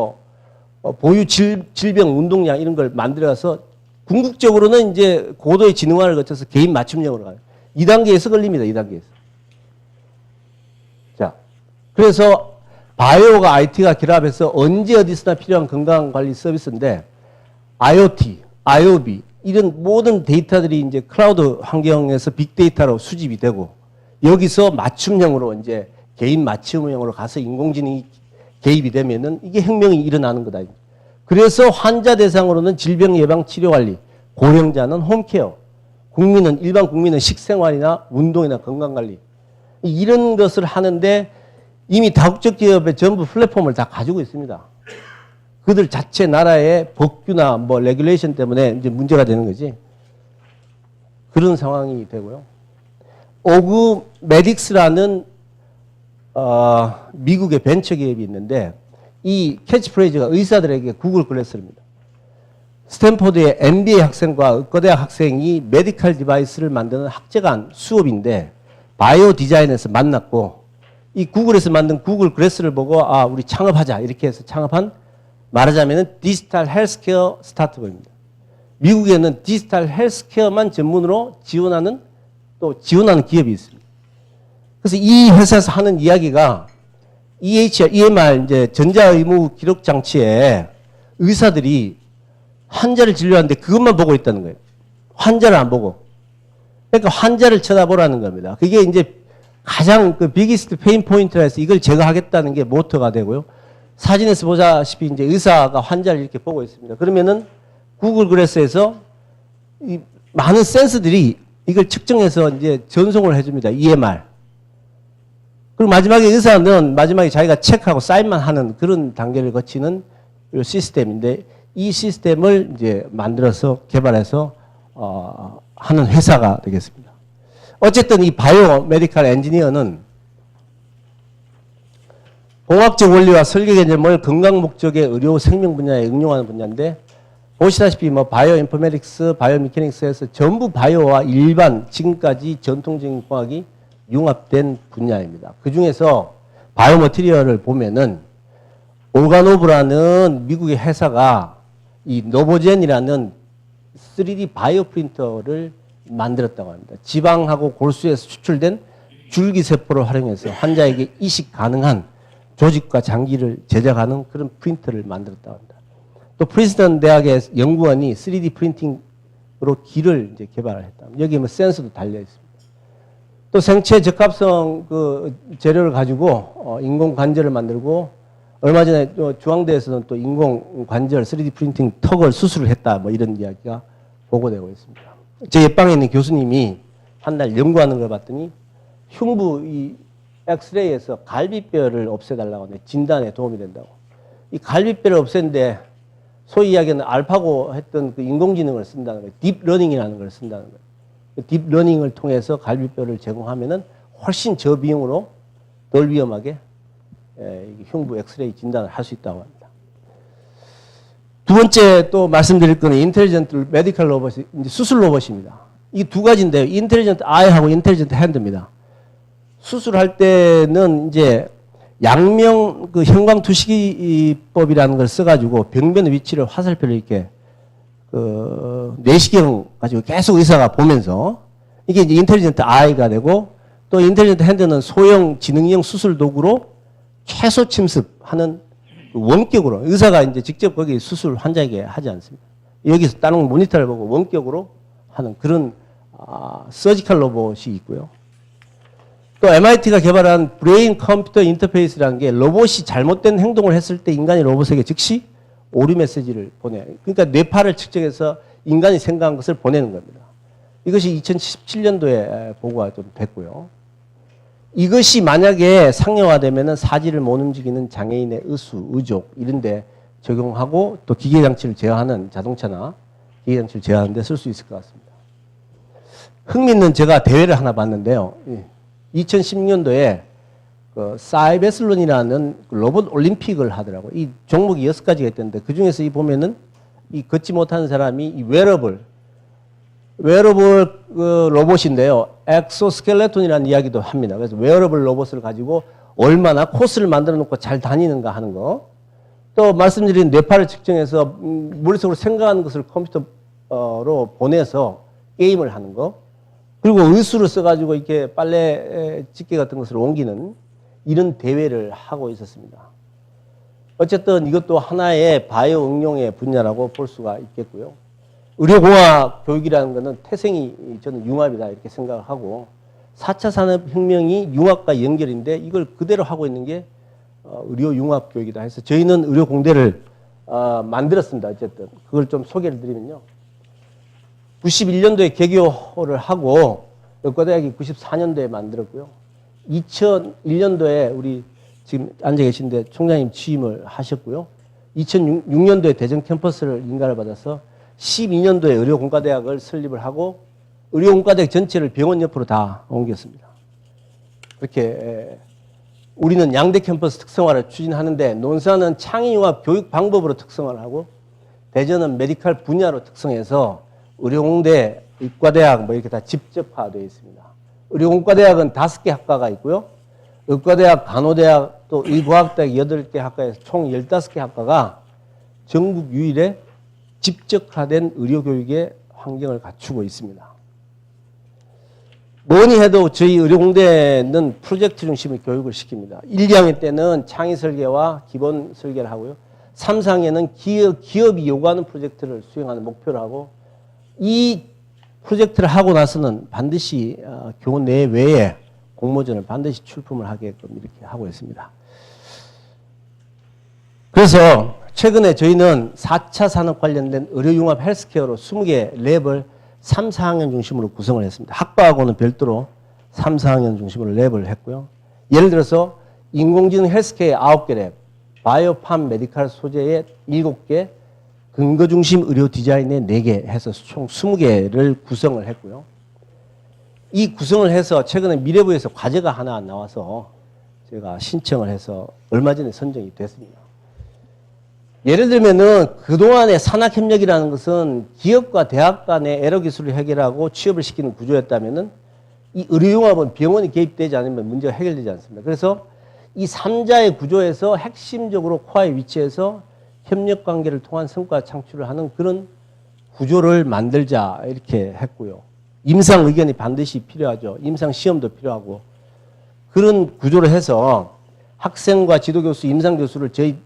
보유 질병, 운동량 이런 걸 만들어서 궁극적으로는 이제 고도의 지능화를 거쳐서 개인 맞춤형으로 가요. 2단계에서 걸립니다. 2단계에서. 자, 그래서 바이오가 IT가 결합해서 언제 어디서나 필요한 건강관리 서비스인데 IoT, IOB 이런 모든 데이터들이 이제 클라우드 환경에서 빅데이터로 수집이 되고 여기서 맞춤형으로 이제 개인 맞춤형으로 가서 인공지능이 개입이 되면은 이게 혁명이 일어나는 거다. 그래서 환자 대상으로는 질병 예방 치료 관리, 고령자는 홈케어, 일반 국민은 식생활이나 운동이나 건강 관리 이런 것을 하는데 이미 다국적 기업의 전부 플랫폼을 다 가지고 있습니다. 그들 자체 나라의 법규나 레귤레이션 때문에 이제 문제가 되는 거지. 그런 상황이 되고요. 오그 메딕스라는 미국의 벤처 기업이 있는데 이 캐치프레이즈가 의사들에게 구글 글래스입니다. 스탠포드의 MBA 학생과 의과대학 학생이 메디컬 디바이스를 만드는 학제간 수업인데 바이오 디자인에서 만났고 이 구글에서 만든 구글 글래스를 보고 우리 창업하자 이렇게 해서 창업한 말하자면 디지털 헬스케어 스타트업입니다. 미국에는 디지털 헬스케어만 전문으로 지원하는 기업이 있습니다. 그래서 이 회사에서 하는 이야기가 EMR 이제 전자의무 기록 장치에 의사들이 환자를 진료하는데 그것만 보고 있다는 거예요. 환자를 안 보고. 그러니까 환자를 쳐다보라는 겁니다. 그게 이제 가장 그 비기스트 페인 포인트라 해서 이걸 제거하겠다는 게 모토가 되고요. 사진에서 보다시피 이제 의사가 환자를 이렇게 보고 있습니다. 그러면은 구글 글래스에서 이 많은 센서들이 이걸 측정해서 이제 전송을 해줍니다. EMR. 그리고 마지막에 의사는 마지막에 자기가 체크하고 사인만 하는 그런 단계를 거치는 시스템인데 이 시스템을 이제 만들어서 개발해서 하는 회사가 되겠습니다. 어쨌든 이 바이오 메디컬 엔지니어는 공학적 원리와 설계 개념을 건강 목적의 의료 생명 분야에 응용하는 분야인데 보시다시피 바이오 인포메틱스, 바이오 미케닉스에서 전부 바이오와 일반 지금까지 전통적인 공학이 융합된 분야입니다. 그 중에서 바이오 머티리얼을 보면은 오가노브라는 미국의 회사가 이 노보젠이라는 3D 바이오 프린터를 만들었다고 합니다. 지방하고 골수에서 추출된 줄기세포를 활용해서 환자에게 이식 가능한 조직과 장기를 제작하는 그런 프린터를 만들었다고 합니다. 또 프린스턴 대학의 연구원이 3D 프린팅으로 기를 이제 개발을 했다. 여기 센서도 달려 있습니다. 또 생체 적합성 그 재료를 가지고 인공 관절을 만들고 얼마 전에 중앙대에서는 또 인공 관절 3D 프린팅 턱을 수술을 했다 이런 이야기가 보고되고 있습니다. 제 옆방에 있는 교수님이 한 날 연구하는 걸 봤더니 흉부 이 엑스레이에서 갈비뼈를 없애달라고 하는데 진단에 도움이 된다고. 이 갈비뼈를 없애는데 소위 이야기하는 알파고 했던 그 인공지능을 쓴다는 거예요. 딥러닝이라는 걸 쓴다는 거예요. 딥러닝을 통해서 갈비뼈를 제공하면은 훨씬 저비용으로 덜 위험하게 흉부 엑스레이 진단을 할 수 있다고 합니다. 두 번째 또 말씀드릴 거는 인텔리전트 메디컬 로봇이 이제 수술 로봇입니다. 이 두 가지인데요. 인텔리전트 아이하고 인텔리전트 핸드입니다. 수술할 때는 이제 양명 그 형광 투시기법이라는 걸 써가지고 병변의 위치를 화살표를 이렇게 그 내시경 가지고 계속 의사가 보면서 이게 이제 인텔리전트 아이가 되고 또 인텔리전트 핸드는 소형 지능형 수술 도구로 최소 침습하는 원격으로 의사가 이제 직접 거기 수술 환자에게 하지 않습니다. 여기서 다른 모니터를 보고 원격으로 하는 그런 서지컬 로봇이 있고요. 또 MIT가 개발한 브레인 컴퓨터 인터페이스라는 게 로봇이 잘못된 행동을 했을 때 인간이 로봇에게 즉시 오류 메시지를 보내요. 그러니까 뇌파를 측정해서 인간이 생각한 것을 보내는 겁니다. 이것이 2017년도에 보고가 좀 됐고요. 이것이 만약에 상용화되면 사지를 못 움직이는 장애인의 의수, 의족 이런 데 적용하고 또 기계장치를 제어하는 자동차나 기계장치를 제어하는 데 쓸 수 있을 것 같습니다. 흥미있는 제가 대회를 하나 봤는데요. 2010년도에 그 사이베슬론이라는 로봇 올림픽을 하더라고요. 이 종목이 6가지가 있던데 그 중에서 이 보면은 이 걷지 못하는 사람이 이 웨어러블 그 로봇인데요. 엑소스켈레톤이라는 이야기도 합니다. 그래서 웨어러블 로봇을 가지고 얼마나 코스를 만들어 놓고 잘 다니는가 하는 거. 또 말씀드린 뇌파를 측정해서 머릿속으로 생각하는 것을 컴퓨터로 보내서 게임을 하는 거. 그리고 의수를 써가지고 이렇게 빨래 집게 같은 것을 옮기는 이런 대회를 하고 있었습니다. 어쨌든 이것도 하나의 바이오 응용의 분야라고 볼 수가 있겠고요. 의료공학 교육이라는 것은 태생이 저는 융합이다 이렇게 생각을 하고 4차 산업혁명이 융합과 연결인데 이걸 그대로 하고 있는 게 의료융합교육이다 해서 저희는 의료공대를 만들었습니다. 어쨌든 그걸 좀 소개를 드리면요. 91년도에 개교를 하고 의과대학이 94년도에 만들었고요. 2001년도에 우리 지금 앉아 계신데 총장님 취임을 하셨고요. 2006년도에 대전 캠퍼스를 인가를 받아서 12년도에 의료공과대학을 설립을 하고 의료공과대학 전체를 병원 옆으로 다 옮겼습니다. 그렇게 우리는 양대 캠퍼스 특성화를 추진하는데 논산은 창의융합 교육 방법으로 특성화를 하고 대전은 메디칼 분야로 특성해서 의료공대, 의과대학 뭐 이렇게 다 집접화되어 있습니다. 의료공과대학은 5개 학과가 있고요. 의과대학, 간호대학, 또 의과학대학 8개 학과에서 총 15개 학과가 전국 유일의 집적화된 의료교육의 환경을 갖추고 있습니다. 뭐니 해도 저희 의료공대는 프로젝트 중심의 교육을 시킵니다. 1, 2학년 때는 창의 설계와 기본 설계를 하고요. 3, 4학년은 기업이 요구하는 프로젝트를 수행하는 목표를 하고 이 프로젝트를 하고 나서는 반드시 교원 내외에 공모전을 반드시 출품을 하게끔 이렇게 하고 있습니다. 그래서 최근에 저희는 4차 산업 관련된 의료융합 헬스케어로 20개 랩을 3, 4학년 중심으로 구성을 했습니다. 학과하고는 별도로 3, 4학년 중심으로 랩을 했고요. 예를 들어서 인공지능 헬스케어 9개 랩, 바이오팜 메디칼 소재의 7개, 근거중심 의료 디자인의 4개 해서 총 20개를 구성을 했고요. 이 구성을 해서 최근에 미래부에서 과제가 하나 나와서 제가 신청을 해서 얼마 전에 선정이 됐습니다. 예를 들면은 그동안의 산학협력이라는 것은 기업과 대학 간의 에러 기술을 해결하고 취업을 시키는 구조였다면은 이 의료융합은 병원이 개입되지 않으면 문제가 해결되지 않습니다. 그래서 이 3자의 구조에서 핵심적으로 코어에 위치해서 협력 관계를 통한 성과 창출을 하는 그런 구조를 만들자 이렇게 했고요. 임상 의견이 반드시 필요하죠. 임상 시험도 필요하고 그런 구조를 해서 학생과 지도교수, 임상교수를 저희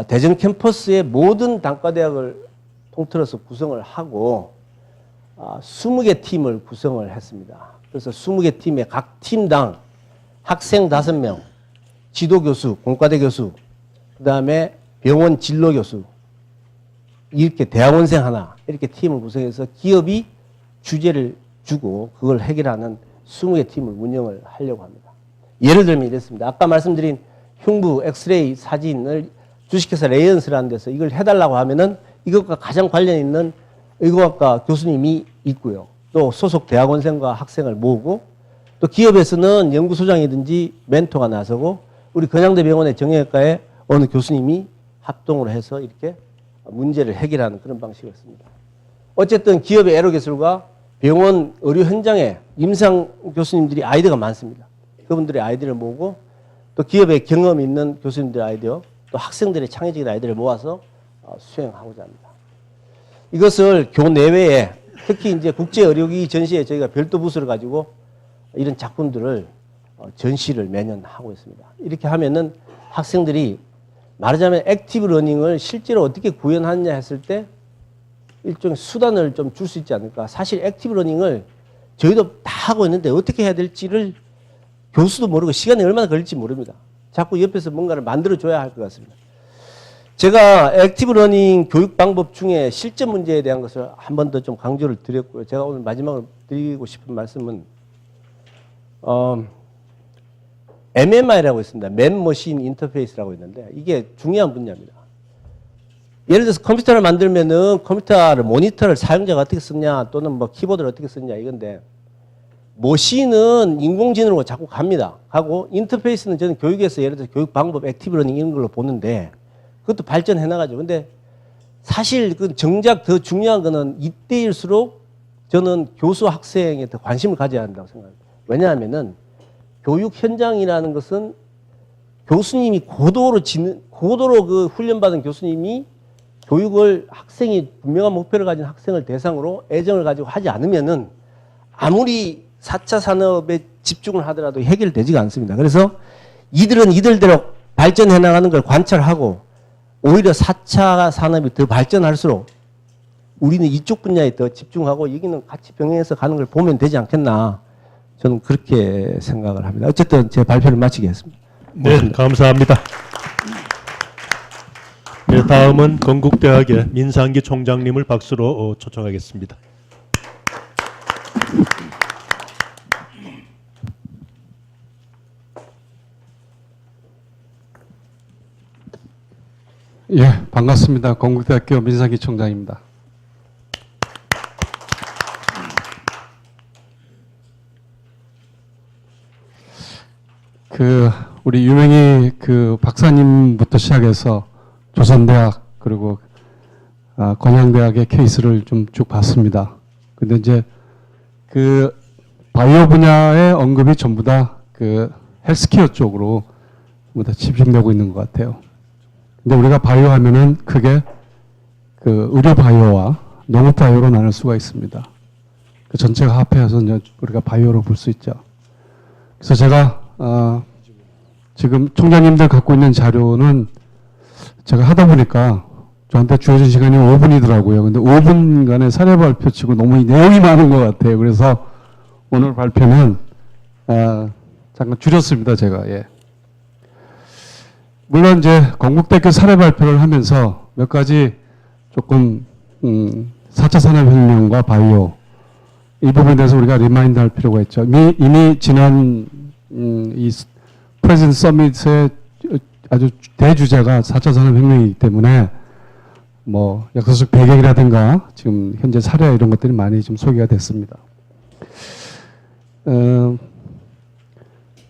대전 캠퍼스의 모든 단과대학을 통틀어서 구성을 하고 20개 팀을 구성을 했습니다. 그래서 20개 팀에 각 팀당 학생 5명, 지도교수, 공과대 교수, 그 다음에 병원 진로교수, 이렇게 대학원생 하나 이렇게 팀을 구성해서 기업이 주제를 주고 그걸 해결하는 20개 팀을 운영을 하려고 합니다. 예를 들면 이랬습니다. 아까 말씀드린 흉부 엑스레이 사진을 주식회사 레이언스라는 데서 이걸 해달라고 하면은 이것과 가장 관련 있는 의과학과 교수님이 있고요. 또 소속 대학원생과 학생을 모으고 또 기업에서는 연구소장이든지 멘토가 나서고 우리 건양대병원의 정형외과에 어느 교수님이 합동을 해서 이렇게 문제를 해결하는 그런 방식을 씁니다. 어쨌든 기업의 에러 기술과 병원 의료 현장에 임상 교수님들이 아이디어가 많습니다. 그분들의 아이디어를 모으고 또 기업의 경험 있는 교수님들의 아이디어 또 학생들의 창의적인 아이디어를 모아서 수행하고자 합니다. 이것을 교내외에 특히 이제 국제 의료기 전시에 저희가 별도 부스를 가지고 이런 작품들을 전시를 매년 하고 있습니다. 이렇게 하면은 학생들이 말하자면 액티브 러닝을 실제로 어떻게 구현하느냐 했을 때 일종의 수단을 좀 줄 수 있지 않을까. 사실 액티브 러닝을 저희도 다 하고 있는데 어떻게 해야 될지를 교수도 모르고 시간이 얼마나 걸릴지 모릅니다. 자꾸 옆에서 뭔가를 만들어줘야 할 것 같습니다. 제가 액티브 러닝 교육 방법 중에 실전 문제에 대한 것을 한 번 더 좀 강조를 드렸고요. 제가 오늘 마지막으로 드리고 싶은 말씀은 MMI라고 있습니다. 맨 머신 인터페이스라고 있는데 이게 중요한 분야입니다. 예를 들어서 컴퓨터를 만들면은 컴퓨터를 모니터를 사용자가 어떻게 쓰냐 또는 뭐 키보드를 어떻게 쓰냐 이건데 머신은 인공지능으로 자꾸 갑니다. 하고 인터페이스는 저는 교육에서 예를 들어서 교육 방법, 액티브 러닝 이런 걸로 보는데 그것도 발전해 나가죠. 근데 사실 그 정작 더 중요한 거는 이때일수록 저는 교수 학생에 더 관심을 가져야 한다고 생각합니다. 왜냐하면은 교육 현장이라는 것은 교수님이 고도로 그 훈련받은 교수님이 교육을 학생이 분명한 목표를 가진 학생을 대상으로 애정을 가지고 하지 않으면은 아무리 4차 산업에 집중을 하더라도 해결되지가 않습니다. 그래서 이들은 이들대로 발전해 나가는 걸 관찰하고 오히려 4차 산업이 더 발전할수록 우리는 이쪽 분야에 더 집중하고 여기는 같이 병행해서 가는 걸 보면 되지 않겠나. 저는 그렇게 생각을 합니다. 어쨌든 제 발표를 마치겠습니다. 네, 감사합니다. 네, 다음은 건국대학의 민상기 총장님을 박수로 초청하겠습니다. 예, 반갑습니다. 건국대학교 민상기 총장입니다. 우리 유명희 박사님부터 시작해서 조선대학 그리고 건양대학의 케이스를 좀 쭉 봤습니다. 근데 이제 바이오 분야의 언급이 전부 다 헬스케어 쪽으로 전부 다 집중되고 있는 것 같아요. 근데 우리가 바이오 하면은 크게 의료 바이오와 농업 바이오로 나눌 수가 있습니다. 그 전체가 합해서 이제 우리가 바이오로 볼 수 있죠. 그래서 제가 지금 총장님들 갖고 있는 자료는 제가 하다 보니까 저한테 주어진 시간이 5분이더라고요. 근데 5분간의 사례 발표 치고 너무 내용이 많은 것 같아요. 그래서 오늘 발표는 잠깐 줄였습니다. 제가. 예. 물론 이제 건국대학교 사례 발표를 하면서 몇 가지 조금 4차 산업혁명과 바이오 이 부분에 대해서 우리가 리마인드 할 필요가 있죠. 이미 지난 이 프레젠트 서밋의 아주 대주제가 4차 산업혁명이기 때문에 뭐 역사적 배경이라든가 지금 현재 사례 이런 것들이 많이 좀 소개가 됐습니다.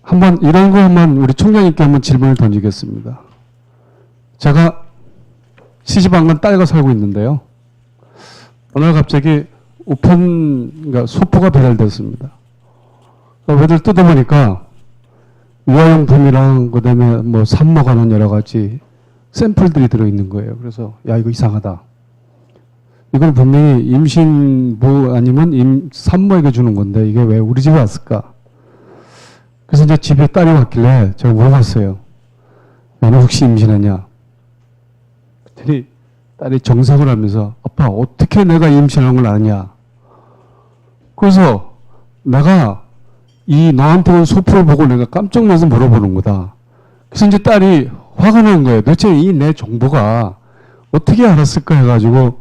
한번 이런 거 한번 우리 총장님께 한번 질문을 던지겠습니다. 제가 시집안 딸과 살고 있는데요. 어느 날 갑자기 그러니까 소포가 배달됐습니다. 배달 뜯어보니까 유아용품이랑 그다음에 뭐 산모 관한 여러 가지 샘플들이 들어있는 거예요. 그래서 야 이거 이상하다. 이건 분명히 임신부 아니면 산모에게 주는 건데 이게 왜 우리 집에 왔을까? 그래서 이제 집에 딸이 왔길래 제가 물어봤어요. 너는 혹시 임신했냐? 그랬더니 딸이 정색을 하면서 아빠 어떻게 내가 임신한 걸 아냐? 그래서 내가 너한테 온 소포를 보고 내가 깜짝 놀라서 물어보는 거다. 그래서 이제 딸이 화가 난 거예요. 도대체 이 내 정보가 어떻게 알았을까 해가지고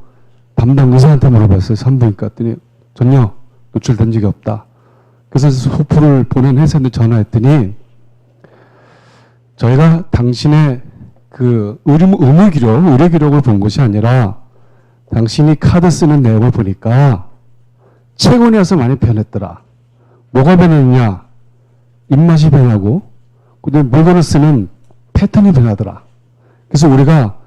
담당 의사한테 물어봤어요. 산부인과 했더니 전혀 노출된 적이 없다. 그래서 소포를 보낸 회사한테 전화했더니 저희가 당신의 의료 기록을 본 것이 아니라 당신이 카드 쓰는 내용을 보니까 최근에 와서 많이 변했더라. 뭐가 변했느냐? 입맛이 변하고 그다음에 물건을 쓰는 패턴이 변하더라. 그래서 우리가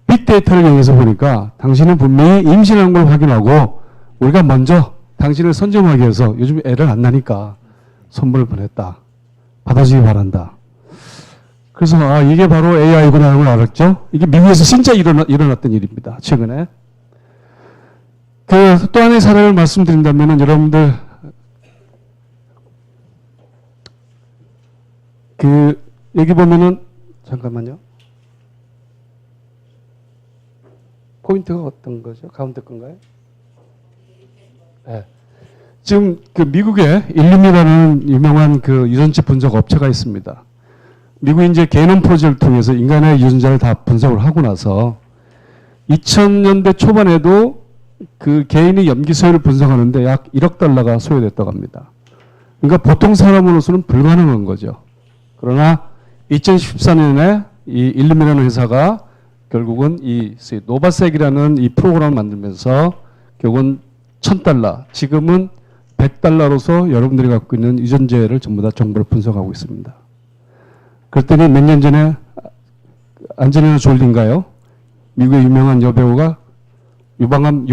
빅데이터를 이용해서 보니까 당신은 분명히 임신한 걸 확인하고 우리가 먼저 당신을 선점하기 위해서 요즘 애를 안 나니까 선물을 보냈다. 받아주기 바란다. 그래서 이게 바로 AI구나 하는 걸 알았죠. 이게 미국에서 진짜 일어났던 일입니다. 최근에. 그래서 이제 집에 딸이 왔길래 제가 물어봤어요. 산부인과 에 딸이 왔길래 제가 물어봤어요. 야 이거 이상하다. 이거 어떻게 내가 임신한 걸 아냐? 그랬더니 딸이 그 또 하나의 사례를 말씀드린다면은 여러분들 그 여기 보면은 잠깐만요. 포인트가 어떤 거죠? 가운데 건가요? 네. 지금 그 미국에 일루미라는 유명한 그 유전체 분석 업체가 있습니다. 미국이 이제 게놈 프로젝트를 통해서 인간의 유전자를 다 분석을 하고 나서 2000년대 초반에도 그 개인의 염기 서열을 분석하는데 약 1억 달러가 소요됐다고 합니다. 그러니까 보통 사람으로서는 불가능한 거죠. 그러나 2014년에 이 일루미라는 회사가 결국은 이 노바색이라는 이 프로그램을 만들면서 결국은 $1000, 지금은 $100로서 여러분들이 갖고 있는 유전자를 전부 다 정보를 분석하고 있습니다. 그랬더니 몇 년 전에 안젤리나 졸리인가요? 미국의 유명한 여배우가 유방을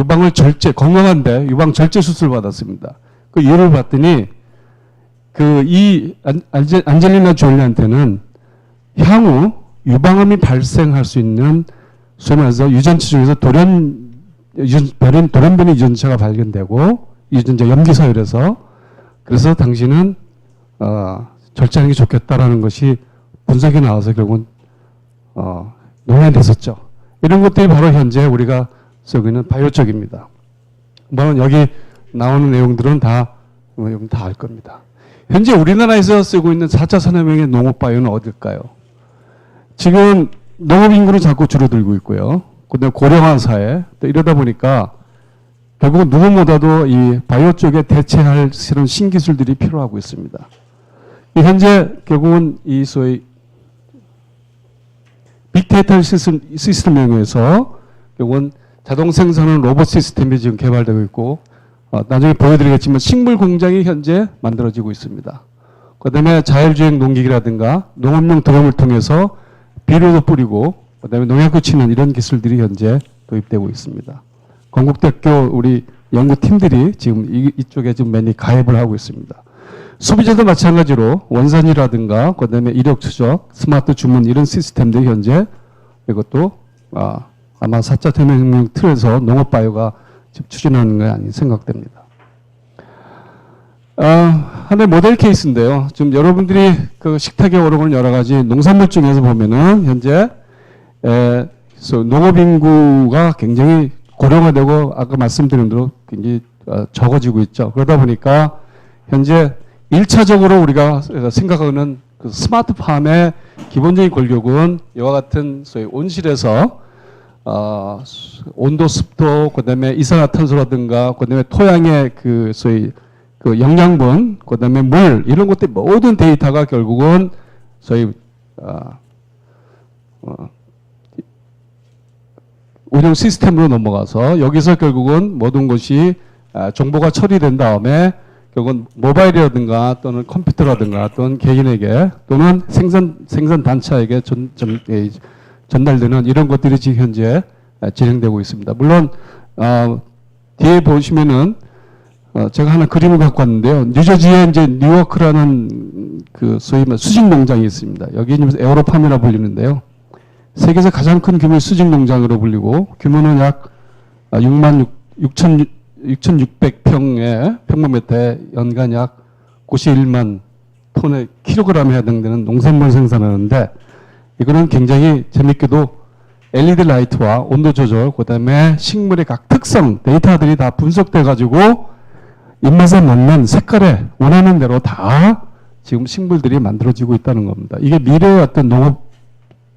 건강한데 유방 절제 수술 받았습니다. 그 이유를 봤더니 이 안젤리나 졸리한테는 향후 유방암이 발생할 수 있는 소위 말해서 유전체 중에서 돌연변이 유전체가 발견되고 유전자 염기 서열에서 그래서 당신은 절제하는 게 좋겠다라는 것이 분석이 나와서 결국은 논란이 됐었죠. 이런 것들이 바로 현재 우리가 쓰고 있는 바이오 쪽입니다. 물론 여기 나오는 내용들은 다 알 겁니다. 현재 우리나라에서 쓰고 있는 4차 산업혁명의 농업 바이오는 어딜까요? 지금 농업 인구는 자꾸 줄어들고 있고요. 그다음에 고령화 사회 또 이러다 보니까 결국은 누구보다도 이 바이오 쪽에 대체할 이런 신기술들이 필요하고 있습니다. 현재 결국은 이 소위 빅데이터 시스템에 의해서 결국은 자동 생산은 로봇 시스템이 지금 개발되고 있고 나중에 보여드리겠지만 식물 공장이 현재 만들어지고 있습니다. 그다음에 자율주행 농기기라든가 농업용 드럼을 통해서 비료도 뿌리고 그다음에 농약도 치는 이런 기술들이 현재 도입되고 있습니다. 건국대학교 우리 연구팀들이 지금 이쪽에 지금 많이 가입을 하고 있습니다. 소비자도 마찬가지로 원산이라든가 그다음에 이력 추적, 스마트 주문 이런 시스템들이 현재 이것도 아마 4차 산업혁명 틀에서 농업 바이오가 지금 추진하는 게 아닌 생각됩니다. 하나의 모델 케이스인데요. 지금 여러분들이 그 식탁에 오르는 여러 가지 농산물 중에서 보면은 현재 농업 인구가 굉장히 고령화되고 아까 말씀드린 대로 굉장히 적어지고 있죠. 그러다 보니까 현재 1차적으로 우리가 생각하는 그 스마트팜의 기본적인 권력은 이와 같은 소위 온실에서 온도, 습도, 그다음에 이산화탄소라든가, 그다음에 토양의 그 소위 그 영양분, 그다음에 물 이런 것들 모든 데이터가 결국은 소위 운영 시스템으로 넘어가서 여기서 결국은 모든 것이 정보가 처리된 다음에 결국은 모바일이라든가 또는 컴퓨터라든가 또는 개인에게 또는 생산 단체에게 전달되는 이런 것들이 지금 현재 진행되고 있습니다. 물론 뒤에 보시면은 제가 하나 그림을 갖고 왔는데요. 뉴저지에 이제 뉴워크라는 그 소위 수직 농장이 있습니다. 여기는 에어로팜이라 불리는데요. 세계에서 가장 큰 규모의 수직 농장으로 불리고 규모는 약 6,600평의 평방미터에 연간 약 91만 톤의 킬로그램에 해당되는 농산물 생산하는데 이거는 굉장히 재밌게도 LED 라이트와 온도 조절, 그다음에 식물의 각 특성 데이터들이 다 분석돼 가지고 입맛에 맞는 색깔에 원하는 대로 다 지금 식물들이 만들어지고 있다는 겁니다. 이게 미래의 어떤 농업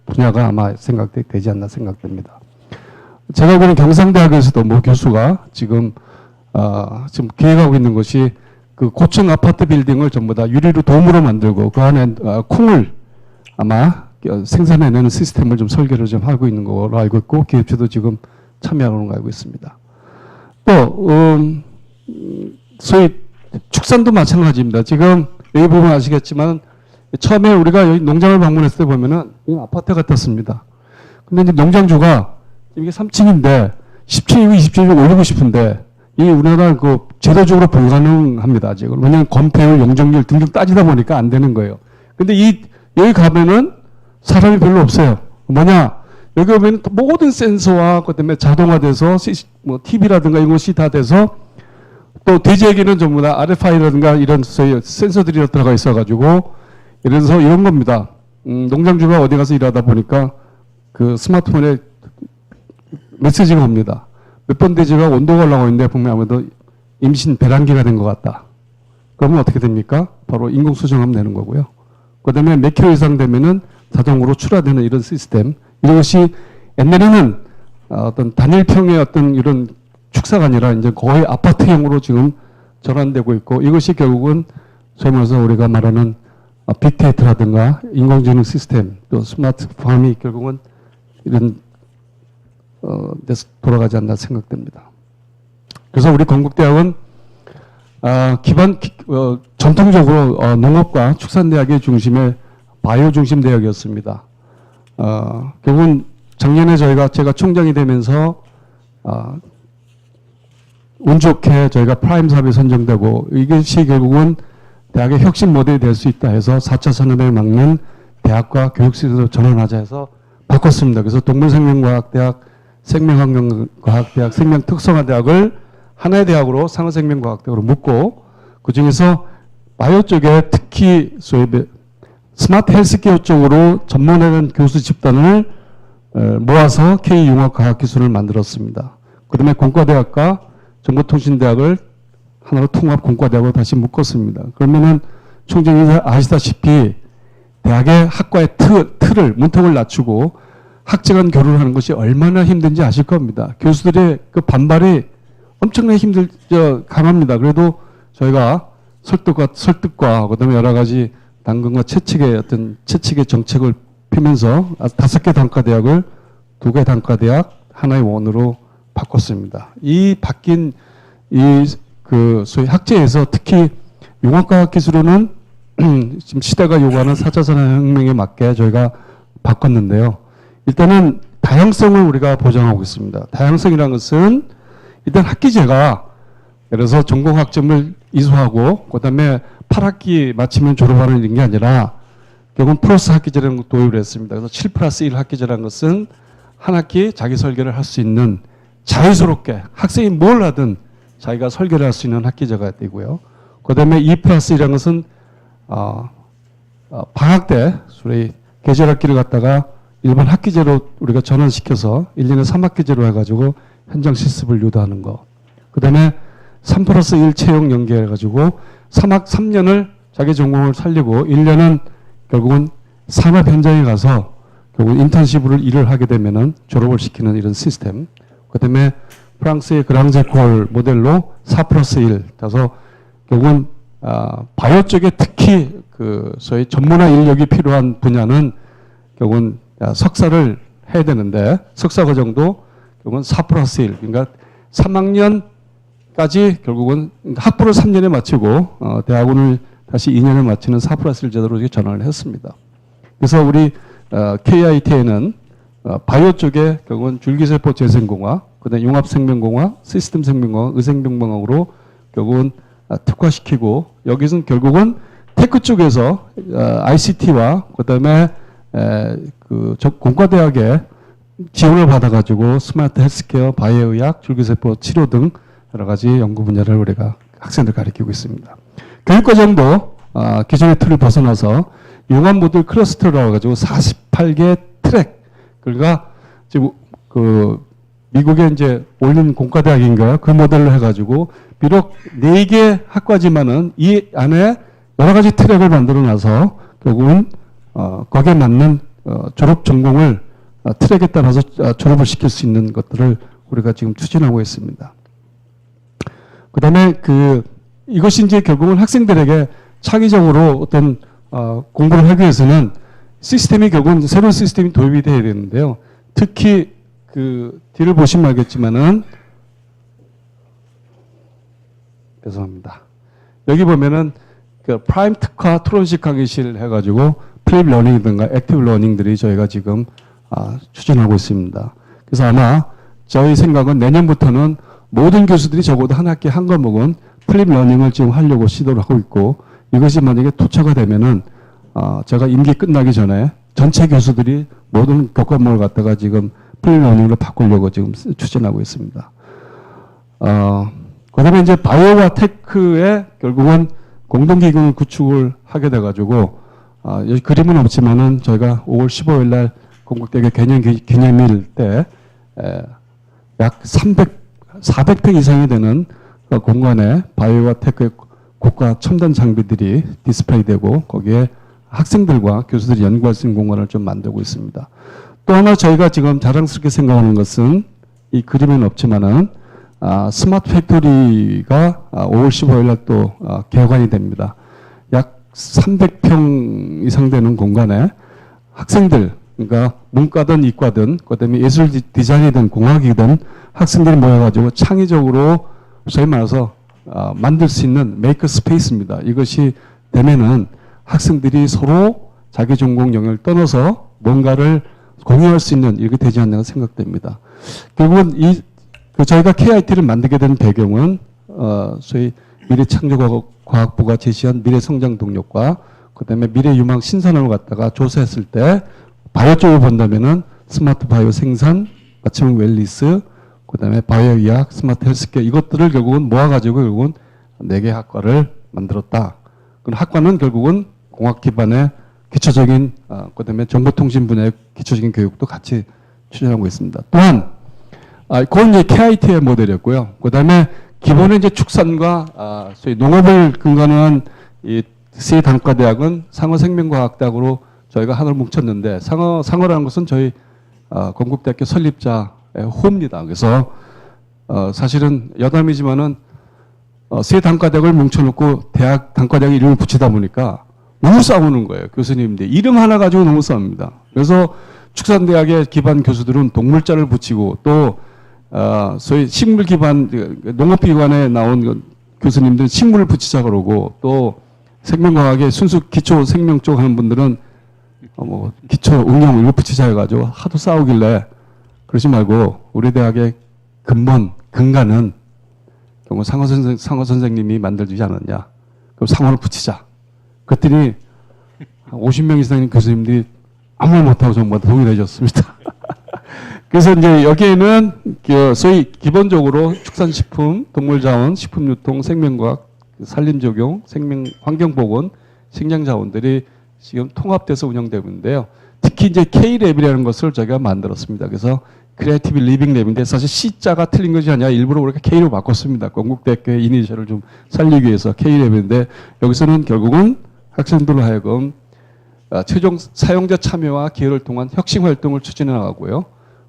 분야가 아마 생각되지 않나 생각됩니다. 제가 보는 경상대학에서도 모 교수가 지금 기획하고 있는 것이 그 고층 아파트 빌딩을 전부 다 유리로 돔으로 만들고 그 안에 콩을 아마 생산해내는 시스템을 좀 설계를 좀 하고 있는 걸로 알고 있고 기업체도 지금 참여하는 걸로 알고 있습니다. 또 소위 축산도 마찬가지입니다. 지금 여기 보면 아시겠지만 처음에 우리가 여기 농장을 방문했을 때 보면은 이 아파트 같았습니다. 근데 이제 농장주가 이게 3층인데 10층이고 20층이고 올리고 싶은데 이 우리나라 그 제도적으로 불가능합니다. 지금 왜냐하면 검토율, 용적률 등등 따지다 보니까 안 되는 거예요. 근데 여기 가면은 사람이 별로 없어요. 뭐냐? 여기 보면 모든 센서와 그다음에 자동화돼서 뭐 TV라든가 이런 것이 다 돼서 또 돼지에게는 전부 다 RFI라든가 이런 센서들이 들어가 있어가지고 예를 들어서 이런 겁니다. 농장주가 어디 가서 일하다 보니까 그 스마트폰에 메시지가 옵니다. 몇 번 돼지가 온도가 올라가고 있는데 보면 아무래도 임신 배란기가 된 것 같다. 그러면 어떻게 됩니까? 바로 인공수정하면 되는 거고요. 그 다음에 몇 킬로 이상 되면은 자동으로 출하되는 이런 시스템. 이것이 옛날에는 어떤 단일평의 어떤 이런 축사가 아니라 이제 거의 아파트형으로 지금 전환되고 있고 이것이 결국은 소위 말해서 우리가 말하는 빅데이터라든가 인공지능 시스템 또 스마트팜이 결국은 이런 데서 돌아가지 않나 생각됩니다. 그래서 우리 건국대학은 전통적으로 농업과 축산대학의 중심의 바이오 중심 대학이었습니다. 결국은 작년에 제가 총장이 되면서 운 좋게 저희가 프라임 사업에 선정되고 이것이 결국은 대학의 혁신 모델이 될 수 있다 해서 4차 산업을 막는 대학과 교육시설로 전환하자 해서 바꿨습니다. 그래서 동물생명과학대학, 생명환경과학대학, 생명특성화대학을 하나의 대학으로 산업생명과학대학으로 묶고 그중에서 바이오 쪽에 특히 소위 스마트 헬스케어 쪽으로 전문화된 교수 집단을 모아서 K융합과학기술을 만들었습니다. 그 다음에 공과대학과 정보통신대학을 하나로 통합 공과대학으로 다시 묶었습니다. 그러면은 총장님 아시다시피 대학의 학과의 틀을, 문턱을 낮추고 학제 간 교류를 하는 것이 얼마나 힘든지 아실 겁니다. 교수들의 그 반발이 엄청나게 강합니다. 그래도 저희가 설득과 그다음에 여러 가지 당근과 채찍의 정책을 피면서 5개 단과대학을 2개 단과대학 하나의 원으로 바꿨습니다. 이 바뀐 소위 학제에서 특히 융합과학기술로는 지금 시대가 요구하는 4차 산업혁명에 맞게 저희가 바꿨는데요. 일단은 다양성을 우리가 보장하고 있습니다. 다양성이라는 것은 일단 학기제가 예를 들어서 전공학점을 이수하고 그다음에 8학기 마치면 졸업하는 이런 게 아니라 결국은 플러스 학기제라는 걸 도입을 했습니다. 그래서 7+1 학기제라는 것은 한 학기 자기 설계를 할 수 있는 자유스럽게 학생이 뭘 하든 자기가 설계를 할 수 있는 학기제가 되고요. 그다음에 2+1이라는 것은 방학 때 소위 계절 학기를 갖다가 일반 학기제로 우리가 전환시켜서 1년에 3학기제로 해가지고 현장 실습을 유도하는 거. 그다음에 3+1 채용 연계해가지고 3년을 자기 전공을 살리고 1년은 결국은 산업 현장에 가서 결국 인턴십으로 일을 하게 되면은 졸업을 시키는 이런 시스템. 그다음에 프랑스의 그랑제콜 모델로 4+1. 그래서 결국은 바이오 쪽에 특히 그 소위 전문화 인력이 필요한 분야는 결국은 석사를 해야 되는데 석사 과정도 결국은 4+1. 그러니까 3학년까지 결국은 학부를 3년에 마치고 대학원을 다시 2년에 마치는 4+1 제도로 이렇게 전환을 했습니다. 그래서 우리 KIT에는 바이오 쪽에 결국은 줄기세포 재생공학, 그다음에 융합생명공학, 시스템생명공학, 의생병공학으로 결국은 특화시키고 여기서는 결국은 테크 쪽에서 ICT와 그다음에 그 공과대학에 지원을 받아가지고 스마트 헬스케어, 바이오의학, 줄기세포 치료 등 여러 가지 연구 분야를 우리가 학생들 가르치고 있습니다. 교육과정도 기존의 틀을 벗어나서 융합 모듈 클러스터라고 해가지고 48개 트랙, 그러니까 지금 그 미국에 이제 올린 공과대학인가요? 그 모델로 해가지고 비록 4개 학과지만은 이 안에 여러 가지 트랙을 만들어 놔서 결국은 거기에 맞는 졸업 전공을 트랙에 따라서 졸업을 시킬 수 있는 것들을 우리가 지금 추진하고 있습니다. 그다음에 이것이 이제 결국은 학생들에게 창의적으로 어떤 공부를 하기 위해서는 시스템이 결국은 새로운 시스템이 도입이 돼야 되는데요. 특히 뒤를 보시면 알겠지만은 죄송합니다. 여기 보면은 프라임 특화 토론식 강의실 해가지고 플립 러닝이든가 액티브 러닝들이 저희가 지금 추진하고 있습니다. 그래서 아마 저희 생각은 내년부터는 모든 교수들이 적어도 한 학기 한 과목은 플립 러닝을 지금 하려고 시도를 하고 있고 이것이 만약에 도처가 되면은 제가 임기 끝나기 전에 전체 교수들이 모든 교과목을 갖다가 지금 플리러닝으로 바꾸려고 지금 추진하고 있습니다. 그다음에 이제 바이오와 테크의 결국은 공동기금을 구축을 하게 돼가지고 여기 그림은 없지만은 저희가 5월 15일 날 건국대학교 기념일 때 약 400평 이상이 되는 공간에 바이오와 테크의 국가 첨단 장비들이 디스플레이되고 거기에 학생들과 교수들이 연구할 수 있는 공간을 좀 만들고 있습니다. 또 하나 저희가 지금 자랑스럽게 생각하는 것은 이 그림에는 없지만은 스마트 팩토리가 5월 15일 날 또 개관이 됩니다. 약 300평 이상 되는 공간에 학생들, 그러니까 문과든 이과든 그다음에 예술 디자인이든 공학이든 학생들이 모여가지고 창의적으로 소위 말해서 만들 수 있는 메이커 스페이스입니다. 이것이 되면은 학생들이 서로 자기 전공 영역을 떠나서 뭔가를 공유할 수 있는 이렇게 되지 않나 생각됩니다. 결국은 저희가 KIT를 만들게 된 배경은 소위 미래창조과학부가 제시한 미래성장 동력과 그다음에 미래유망 신산업을 갖다가 조사했을 때 바이오 쪽을 본다면은 스마트 바이오 생산, 맞춤형 웰리스, 그다음에 바이오 의학, 스마트 헬스케어 이것들을 결국은 모아가지고 결국은 4개 학과를 만들었다. 그럼 학과는 결국은 공학 기반의 기초적인 그다음에 정보통신 분야의 기초적인 교육도 같이 추진하고 있습니다. 또한 그건 이제 KIT의 모델이었고요. 그다음에 기본의 이제 축산과 소위 농업을 근간으로 한 이 세 단과대학은 상어생명과학대학으로 저희가 하나를 뭉쳤는데 상어라는 것은 저희 건국대학교 설립자의 호입니다. 그래서 사실은 여담이지만은 세 단과대학을 뭉쳐놓고 대학 단과대학 이름을 붙이다 보니까 너무 싸우는 거예요. 교수님인데 이름 하나 가지고 너무 싸웁니다. 그래서 축산대학의 기반 교수들은 동물자를 붙이고 또 소위 식물 기반 농업 기관에 나온 교수님들은 식물을 붙이자 그러고 또 생명과학의 순수 기초 생명 쪽 하는 분들은 뭐 기초 응용 이거 붙이자 해가지고 하도 싸우길래 그러지 말고 우리 대학의 근간은 경우 상어 선생님이 만들지 않았냐. 그럼 상어를 붙이자. 그랬더니 50명 이상의 교수님들이 아무 말 못하고 전부 다 동의를 해줬습니다. 그래서 이제 여기에는 소위 기본적으로 축산식품, 동물자원, 식품유통, 생명과학, 산림적용, 환경보건, 식량자원들이 지금 통합돼서 운영되고 있는데요. 특히 이제 K랩이라는 것을 저희가 만들었습니다. 그래서 크리에이티브 리빙 랩인데 사실 C자가 틀린 것이 아니라 일부러 우리가 K로 바꿨습니다. 건국대학교의 이니셜을 좀 살리기 위해서 K랩인데 여기서는 결국은 학생들로 하여금 최종 사용자 참여와 기여를 통한 혁신 활동을 추진해 나가고요.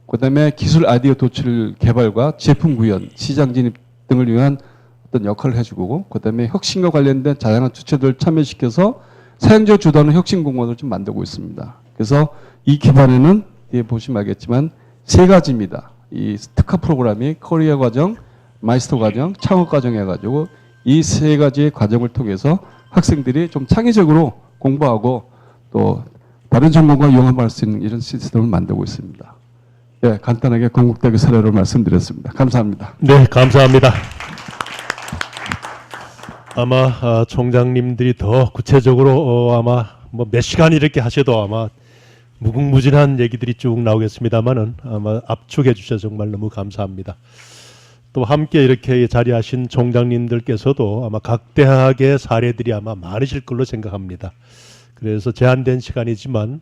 그다음에 기술 아이디어 도출 개발과 제품 구현, 시장 진입 등을 위한 어떤 역할을 해주고 그다음에 혁신과 관련된 다양한 주체들을 참여시켜서 사용자 주도하는 혁신 공간을 좀 만들고 있습니다. 그래서 이 기반에는 보시면 알겠지만 3가지입니다. 이 특화 프로그램이 커리어 과정, 마이스터 과정, 창업 과정 해가지고 이 3가지의 과정을 통해서 학생들이 좀 창의적으로 공부하고 또 다른 전공과 융합할 수 있는 이런 시스템을 만들고 있습니다. 예, 간단하게 건국대학교 사례로 말씀드렸습니다. 감사합니다. 네, 감사합니다. 아마 총장님들이 더 구체적으로 아마 뭐 몇 시간 이렇게 하셔도 아마 무궁무진한 얘기들이 쭉 나오겠습니다만은 아마 압축해 주셔서 정말 너무 감사합니다. 또 함께 이렇게 자리하신 총장님들께서도 아마 각 대학의 사례들이 아마 많으실 걸로 생각합니다. 그래서 제한된 시간이지만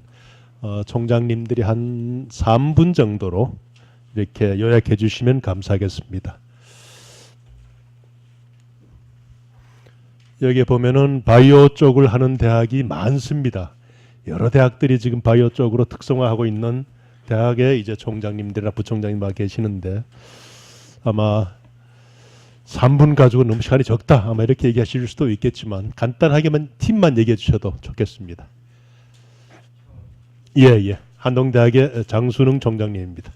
총장님들이 한 3분 정도로 이렇게 요약해 주시면 감사하겠습니다. 여기 보면은 바이오 쪽을 하는 대학이 많습니다. 여러 대학들이 지금 바이오 쪽으로 특성화하고 있는 대학에 이제 총장님들이나 부총장님만 계시는데 아마 3분 가지고 너무 시간이 적다 아마 이렇게 얘기하실 수도 있겠지만 간단하게만 팀만 얘기해 주셔도 좋겠습니다. 예. 한동대학의 장순흥 총장님입니다.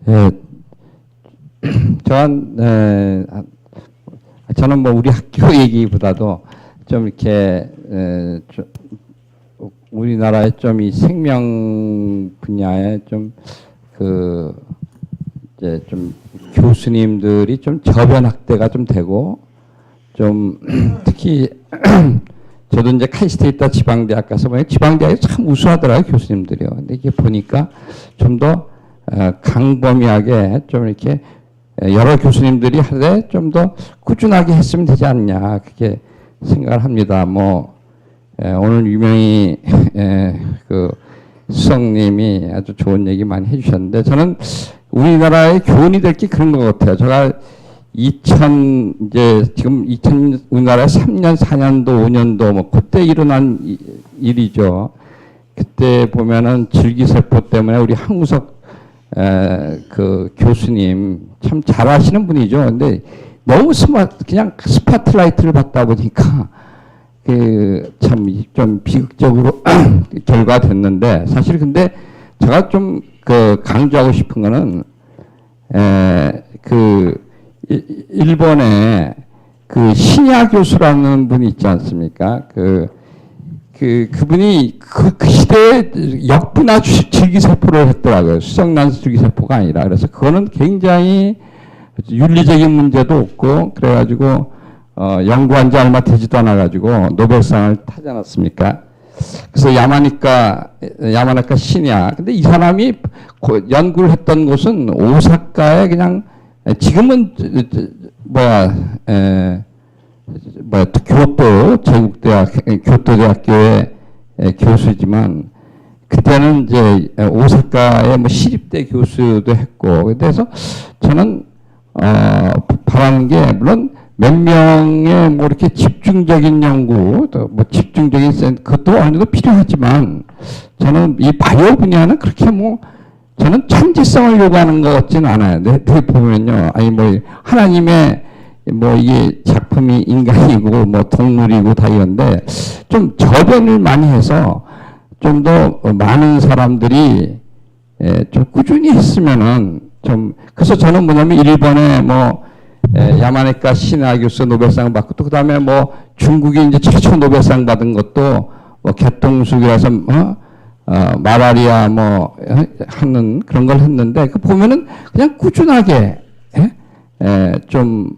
예, 저는 뭐 우리 학교 얘기보다도 좀 이렇게 우리나라의 좀 이 생명 분야에 좀 이제 좀 교수님들이 좀 저변 학대가 좀 되고 좀 특히 저도 이제 칸스테이트 지방대학 가서 보니 지방대학이 참 우수하더라고요, 교수님들이요. 근데 이게 보니까 좀 더 강범위하게 좀 이렇게 여러 교수님들이 하되 좀 더 꾸준하게 했으면 되지 않냐, 그렇게 생각을 합니다. 뭐 오늘 유명히 그 수석님이 아주 좋은 얘기 많이 해주셨는데, 저는 우리나라의 교훈이 될 게 그런 것 같아요. 제가 지금 우리나라에 3년, 4년도, 5년도 뭐 그때 일어난 일이죠. 그때 보면은 줄기세포 때문에 우리 한우석 그 교수님 참 잘하시는 분이죠. 근데 너무 그냥 스파트라이트를 받다 보니까 그 참 좀 비극적으로 결과됐는데, 사실 근데 제가 좀 그 강조하고 싶은 거는 그 일본에 그 신야 교수라는 분이 있지 않습니까? 그분이 그 시대에 역분화 줄기세포를 했더라고요. 수정난 줄기세포가 아니라. 그래서 그거는 굉장히 윤리적인 문제도 없고, 그래가지고 연구한 지 얼마 되지도 않아가지고 노벨상을 타지 않았습니까? 그래서 야마나카 신야. 근데 이 사람이 연구를 했던 곳은 오사카에 그냥 지금은 교토 제국대학 교토대학교의 교수지만, 그때는 이제 오사카의 뭐 시립대 교수도 했고, 그래서 저는 바라는 게, 물론 몇 명의 뭐 이렇게 집중적인 연구, 또 뭐 집중적인 그것도 어느 정도 필요하지만, 저는 이 바이오 분야는 그렇게 뭐 저는 천재성을 요구하는 것 같지는 않아요. 보면요, 아니 뭐 하나님의 뭐 이게 작품이 인간이고 뭐 동물이고 다 이런데, 좀 저변을 많이 해서 좀 더 많은 사람들이 좀 꾸준히 했으면은 좀, 그래서 저는 뭐냐면 일본에 뭐 야마나카 신야 교수 노벨상을 받고, 또 그다음에 뭐 중국이 이제 최초 노벨상 받은 것도 뭐 개통수기라서 마라리아 뭐 하는 그런 걸 했는데, 그 보면은 그냥 꾸준하게 좀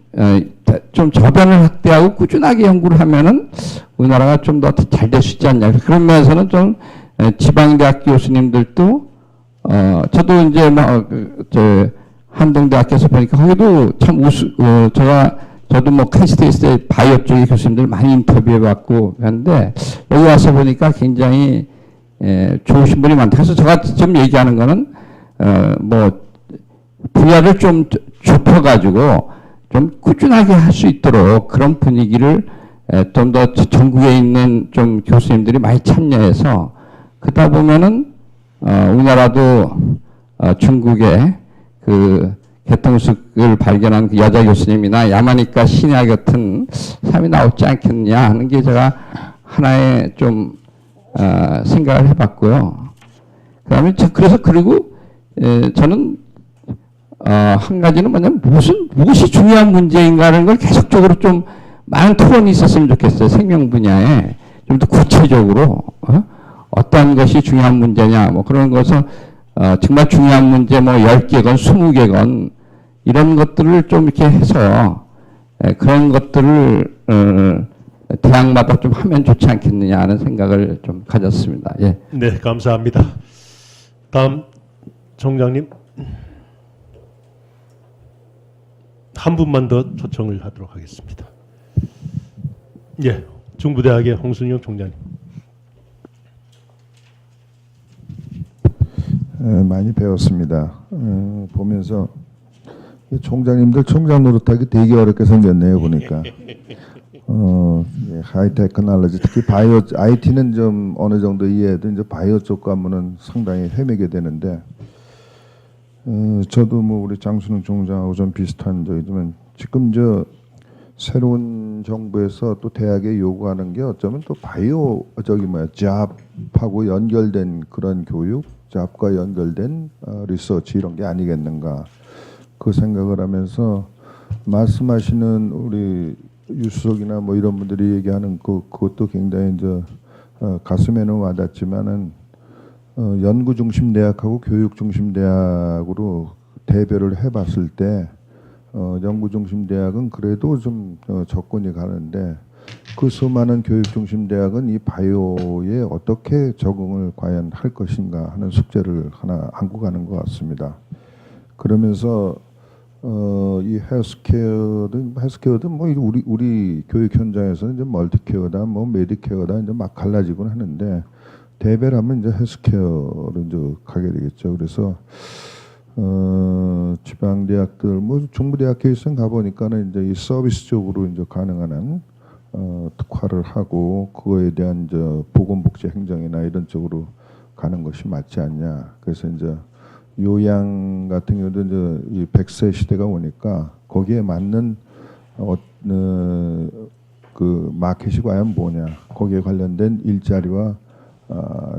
저변을 확대하고 꾸준하게 연구를 하면은 우리나라가 좀 더 잘 될 수 있지 않냐. 그런 면에서는 좀 지방대학 교수님들도 저도 이제 한동대학교에서 보니까 거기도 참 저도 뭐 칸스테이트 바이오 쪽의 교수님들 많이 인터뷰해봤고 했는데, 여기 와서 보니까 굉장히 좋으신 분이 많다. 그래서 제가 지금 얘기하는 거는 뭐 분야를 좀 좁혀가지고 좀 꾸준하게 할 수 있도록 그런 분위기를 좀 더 전국에 있는 좀 교수님들이 많이 참여해서, 그러다 보면은 우리나라도 중국의 그 개통식을 발견한 그 여자 교수님이나 야마나카 신야 같은 사람이 나오지 않겠느냐 하는 게 제가 하나의 좀 생각을 해봤고요. 그다음에 그리고 저는 한 가지는 뭐냐면 무엇이 중요한 문제인가라는 걸 계속적으로 좀 많은 토론이 있었으면 좋겠어요. 생명 분야에 좀 더 구체적으로 어떤 것이 중요한 문제냐, 뭐 그런 것을 정말 중요한 문제 뭐 10개건 20개건 이런 것들을 좀 이렇게 해서 그런 것들을 대학마다 좀 하면 좋지 않겠느냐 하는 생각을 좀 가졌습니다. 예. 네, 감사합니다. 다음 총장님, 한 분만 더 초청을 하도록 하겠습니다. 예, 중부대학의 홍순영 총장님. 많이 배웠습니다. 보면서 총장님들 총장 노릇하기 되게 어렵게 생겼네요, 보니까. 하이테크놀로지, 특히 바이오, IT는 좀 어느 정도 이해해도 이제 바이오 쪽 가면은 상당히 헤매게 되는데, 저도 뭐 우리 장순영 총장하고 좀 비슷한 저희지만, 지금 새로운 정부에서 또 대학에 요구하는 게 어쩌면 또 바이오 잡하고 연결된 그런 교육, 잡과 연결된 리서치 이런 게 아니겠는가, 그 생각을 하면서 말씀하시는 우리 유수석이나 뭐 이런 분들이 얘기하는 그것도 굉장히 가슴에는 와닿지만은 연구 중심 대학하고 교육 중심 대학으로 대별을 해봤을 때 연구 중심 대학은 그래도 좀 접근이 가는데, 그 수많은 교육 중심 대학은 이 바이오에 어떻게 적응을 과연 할 것인가 하는 숙제를 하나 안고 가는 것 같습니다. 그러면서 이 헬스케어든 뭐 우리 교육 현장에서는 이제 멀티케어다 뭐 메디케어다 이제 막 갈라지곤 하는데 대배라면 이제 헬스케어로 이제 가게 되겠죠. 그래서 지방 대학들 뭐 중부대학 케이스는 가 보니까는 이제 이 서비스 쪽으로 이제 가능한 한 특화를 하고 그거에 대한 저 보건복지 행정이나 이런 쪽으로 가는 것이 맞지 않냐. 그래서 이제 요양 같은 경우도 이제 이 100세 시대가 오니까 거기에 맞는 그 마켓이 과연 뭐냐, 거기에 관련된 일자리와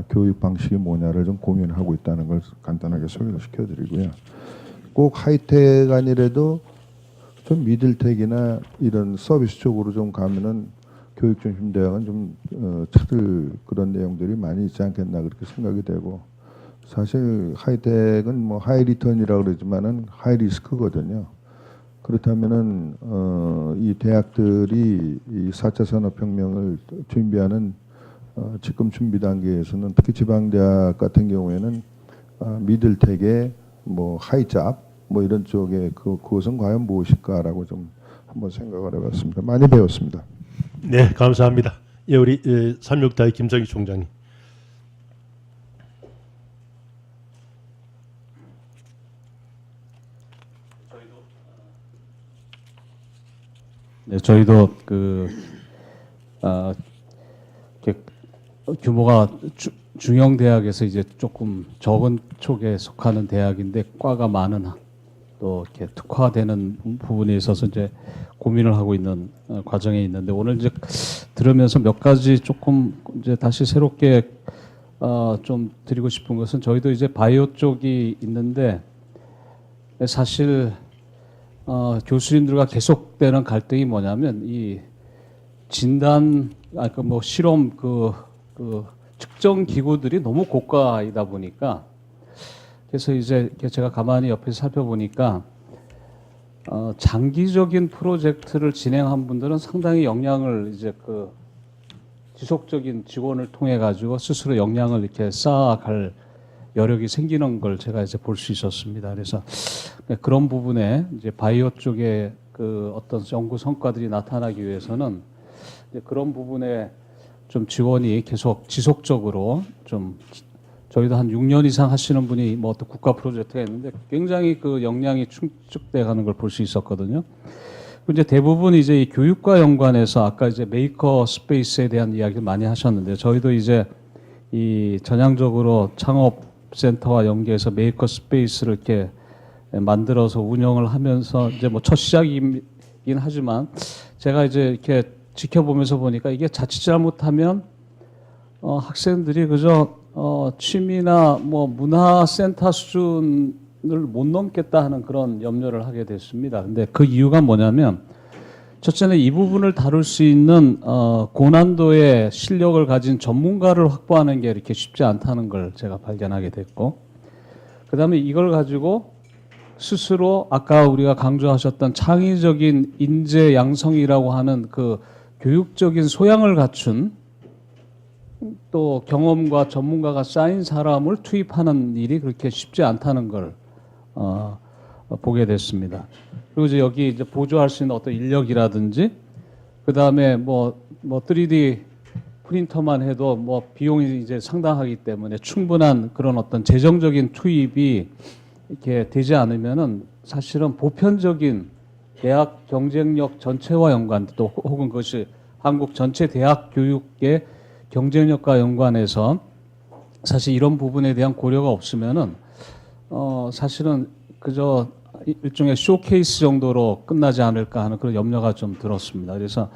교육 방식이 뭐냐를 좀 고민하고 있다는 걸 간단하게 소개를 시켜드리고요. 꼭 하이텍 아니래도 좀 미들텍이나 이런 서비스 쪽으로 좀 가면은 교육 중심 대학은 좀 찾을 그런 내용들이 많이 있지 않겠나 그렇게 생각이 되고, 사실 하이텍은 뭐 하이 리턴이라고 그러지만은 하이 리스크거든요. 그렇다면은 이 대학들이 이 4차 산업혁명을 준비하는 지금 준비 단계에서는 특히 지방대학 같은 경우에는 미들텍의 뭐 하이잡 뭐 이런 쪽에 그것은 과연 무엇일까라고 좀 한번 생각을 해봤습니다. 많이 배웠습니다. 네, 감사합니다. 예, 우리 364의 김성희 총장님. 네, 저희도 이렇게 규모가 중형 대학에서 이제 조금 적은 쪽에 속하는 대학인데 과가 많은 또 이렇게 특화되는 부분에 있어서 이제 고민을 하고 있는 과정에 있는데, 오늘 이제 들으면서 몇 가지 조금 이제 다시 새롭게 좀 드리고 싶은 것은, 저희도 이제 바이오 쪽이 있는데 사실 교수님들과 계속되는 갈등이 뭐냐면 이 진단, 아까 뭐 실험 그 측정 기구들이 너무 고가이다 보니까, 그래서 이제 제가 가만히 옆에서 살펴보니까 장기적인 프로젝트를 진행한 분들은 상당히 역량을 이제 그 지속적인 지원을 통해 가지고 스스로 역량을 이렇게 쌓아갈 여력이 생기는 걸 제가 이제 볼 수 있었습니다. 그래서 그런 부분에 이제 바이오 쪽에 그 어떤 연구 성과들이 나타나기 위해서는 이제 그런 부분에 좀 지원이 계속 지속적으로 좀, 저희도 한 6년 이상 하시는 분이 뭐 어떤 국가 프로젝트가 있는데 굉장히 그 역량이 충족돼 가는 걸 볼 수 있었거든요. 이제 대부분 이제 이 교육과 연관해서 아까 이제 메이커 스페이스에 대한 이야기를 많이 하셨는데, 저희도 이제 이 전향적으로 창업센터와 연계해서 메이커 스페이스를 이렇게 만들어서 운영을 하면서 이제 뭐 첫 시작이긴 하지만, 제가 이제 이렇게 지켜보면서 보니까 이게 자칫 잘못하면 학생들이 그저 취미나 뭐 문화센터 수준을 못 넘겠다 하는 그런 염려를 하게 됐습니다. 근데 그 이유가 뭐냐면, 첫째는 이 부분을 다룰 수 있는 고난도의 실력을 가진 전문가를 확보하는 게 이렇게 쉽지 않다는 걸 제가 발견하게 됐고, 그 다음에 이걸 가지고 스스로 아까 우리가 강조하셨던 창의적인 인재 양성이라고 하는 그 교육적인 소양을 갖춘 또 경험과 전문가가 쌓인 사람을 투입하는 일이 그렇게 쉽지 않다는 걸 보게 됐습니다. 그리고 이제 여기 이제 보조할 수 있는 어떤 인력이라든지, 그 다음에 뭐 3D 프린터만 해도 뭐 비용이 이제 상당하기 때문에 충분한 그런 어떤 재정적인 투입이 이렇게 되지 않으면은 사실은 보편적인 대학 경쟁력 전체와 연관, 또 혹은 그것이 한국 전체 대학 교육의 경쟁력과 연관해서 사실 이런 부분에 대한 고려가 없으면은 사실은 그저 일종의 쇼케이스 정도로 끝나지 않을까 하는 그런 염려가 좀 들었습니다. 그래서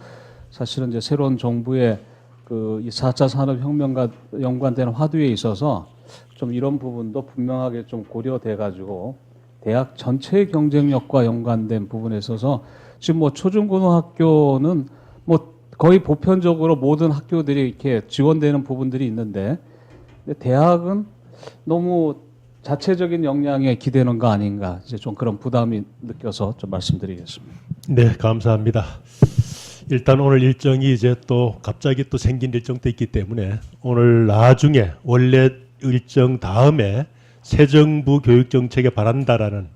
사실은 이제 새로운 정부의 그 4차 산업혁명과 연관된 화두에 있어서 좀 이런 부분도 분명하게 좀 고려돼 가지고 대학 전체의 경쟁력과 연관된 부분에 있어서 지금 뭐 초중고등학교는 뭐 거의 보편적으로 모든 학교들이 이렇게 지원되는 부분들이 있는데, 근데 대학은 너무 자체적인 역량에 기대는 거 아닌가, 이제 좀 그런 부담이 느껴서 좀 말씀드리겠습니다. 네, 감사합니다. 일단 오늘 일정이 이제 또 갑자기 또 생긴 일정도 있기 때문에 오늘 나중에 원래 일정 다음에 새 정부 교육 정책에 바란다라는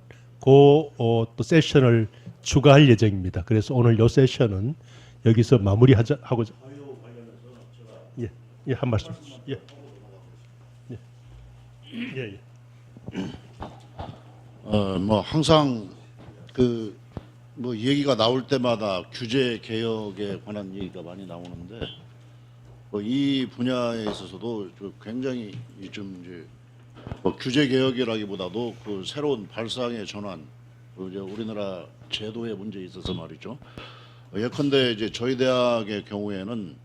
또 세션을 추가할 예정입니다. 그래서 오늘 요 세션은 여기서 마무리하자 하고자. 예, 예, 한 말씀. 예, 예, 예, 예. 뭐 항상 그 뭐 얘기가 나올 때마다 규제 개혁에 관한 얘기가 많이 나오는데 뭐 이 분야에 있어서도 굉장히 좀 이제 뭐 규제 개혁이라기보다도 그 새로운 발상의 전환, 그 이제 우리나라 제도의 문제에 있어서 말이죠. 예컨대 이제 저희 대학의 경우에는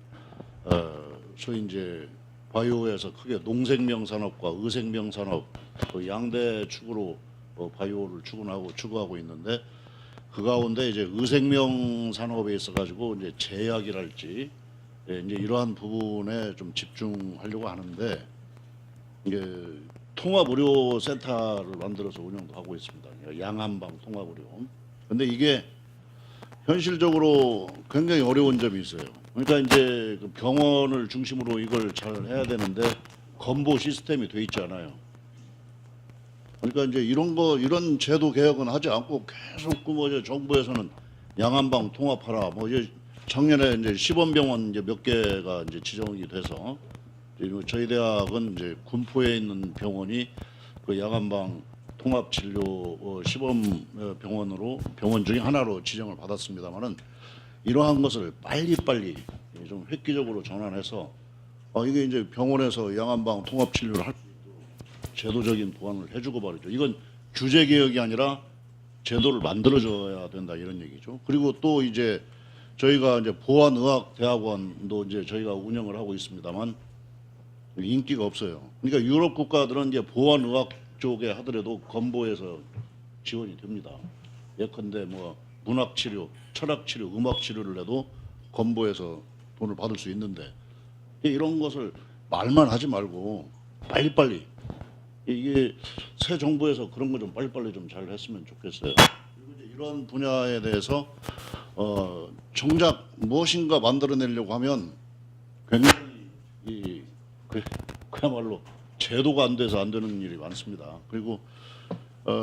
소위 이제 바이오에서 크게 농생명 산업과 의생명 산업 그 양대 축으로 바이오를 추구하고 있는데 그 가운데 이제 의생명 산업에 있어 가지고 이제 제약이랄지 이제 이러한 부분에 좀 집중하려고 하는데 이게 통합의료센터를 만들어서 운영도 하고 있습니다. 양한방 통합의료. 근데 이게 현실적으로 굉장히 어려운 점이 있어요. 그러니까 이제 그 병원을 중심으로 이걸 잘 해야 되는데 건보 시스템이 돼 있지 않아요. 그러니까 이제 이런 제도 개혁은 하지 않고 계속 그 정부에서는 양한방 통합하라. 뭐 이제 작년에 이제 시범병원 이제 몇 개가 이제 지정이 돼서 저희 대학은 이제 군포에 있는 병원이 그 양한방 통합 진료 시범 병원 중에 하나로 지정을 받았습니다만은 이러한 것을 빨리빨리 좀 획기적으로 전환해서 이게 이제 병원에서 양한방 통합 진료를 할 수 있도록 제도적인 보완을 해주고 말이죠. 이건 규제 개혁이 아니라 제도를 만들어줘야 된다 이런 얘기죠. 그리고 또 이제 저희가 이제 보안의학대학원도 이제 저희가 운영을 하고 있습니다만 인기가 없어요. 그러니까 유럽 국가들은 이제 보안의학 쪽에 하더라도 건보에서 지원이 됩니다. 예컨대 뭐 문학치료, 철학치료, 음악치료를 해도 건보에서 돈을 받을 수 있는데 이런 것을 말만 하지 말고 빨리빨리 이게 새 정부에서 그런 거 좀 빨리빨리 좀 잘 했으면 좋겠어요. 그리고 이제 이런 분야에 대해서 정작 무엇인가 만들어내려고 하면 굉장히 그야말로 제도가 안 돼서 안 되는 일이 많습니다. 그리고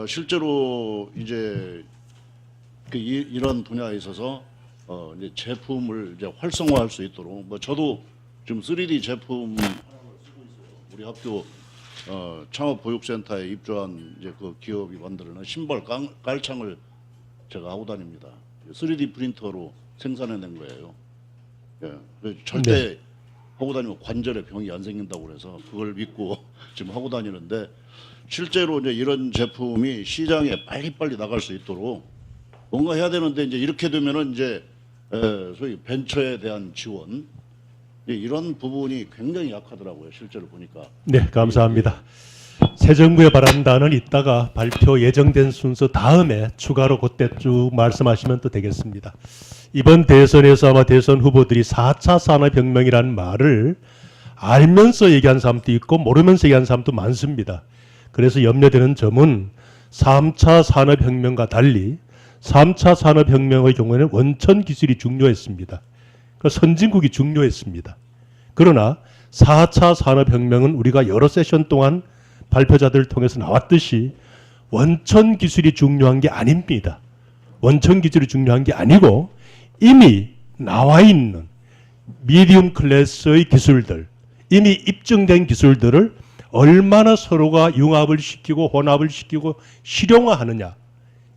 실제로 이제 이런 분야에 있어서 이제 제품을 이제 활성화할 수 있도록 뭐 저도 지금 3D 제품 하나를 쓰고 있어요. 우리 학교 창업보육센터에 입주한 이제 그 기업이 만드는 신발 깔창을 제가 하고 다닙니다. 3D 프린터로 생산해낸 거예요. 예, 그래서 절대 하고 다니면 관절에 병이 안 생긴다고 그래서 그걸 믿고 지금 하고 다니는데 실제로 이제 이런 제품이 시장에 빨리빨리 나갈 수 있도록 뭔가 해야 되는데 이제 이렇게 되면은 이제 소위 벤처에 대한 지원 이런 부분이 굉장히 약하더라고요. 실제로 보니까. 네, 감사합니다. 새 정부에 바란다는 이따가 발표 예정된 순서 다음에 추가로 그때 쭉 말씀하시면 또 되겠습니다. 이번 대선에서 아마 대선 후보들이 4차 산업혁명이라는 말을 알면서 얘기한 사람도 있고 모르면서 얘기한 사람도 많습니다. 그래서 염려되는 점은 3차 산업혁명과 달리 3차 산업혁명의 경우에는 원천 기술이 중요했습니다. 그 선진국이 중요했습니다. 그러나 4차 산업혁명은 우리가 여러 세션 동안 발표자들을 통해서 나왔듯이 원천 기술이 중요한 게 아닙니다. 원천 기술이 중요한 게 아니고 이미 나와 있는 미디움 클래스의 기술들, 이미 입증된 기술들을 얼마나 서로가 융합을 시키고 혼합을 시키고 실용화하느냐,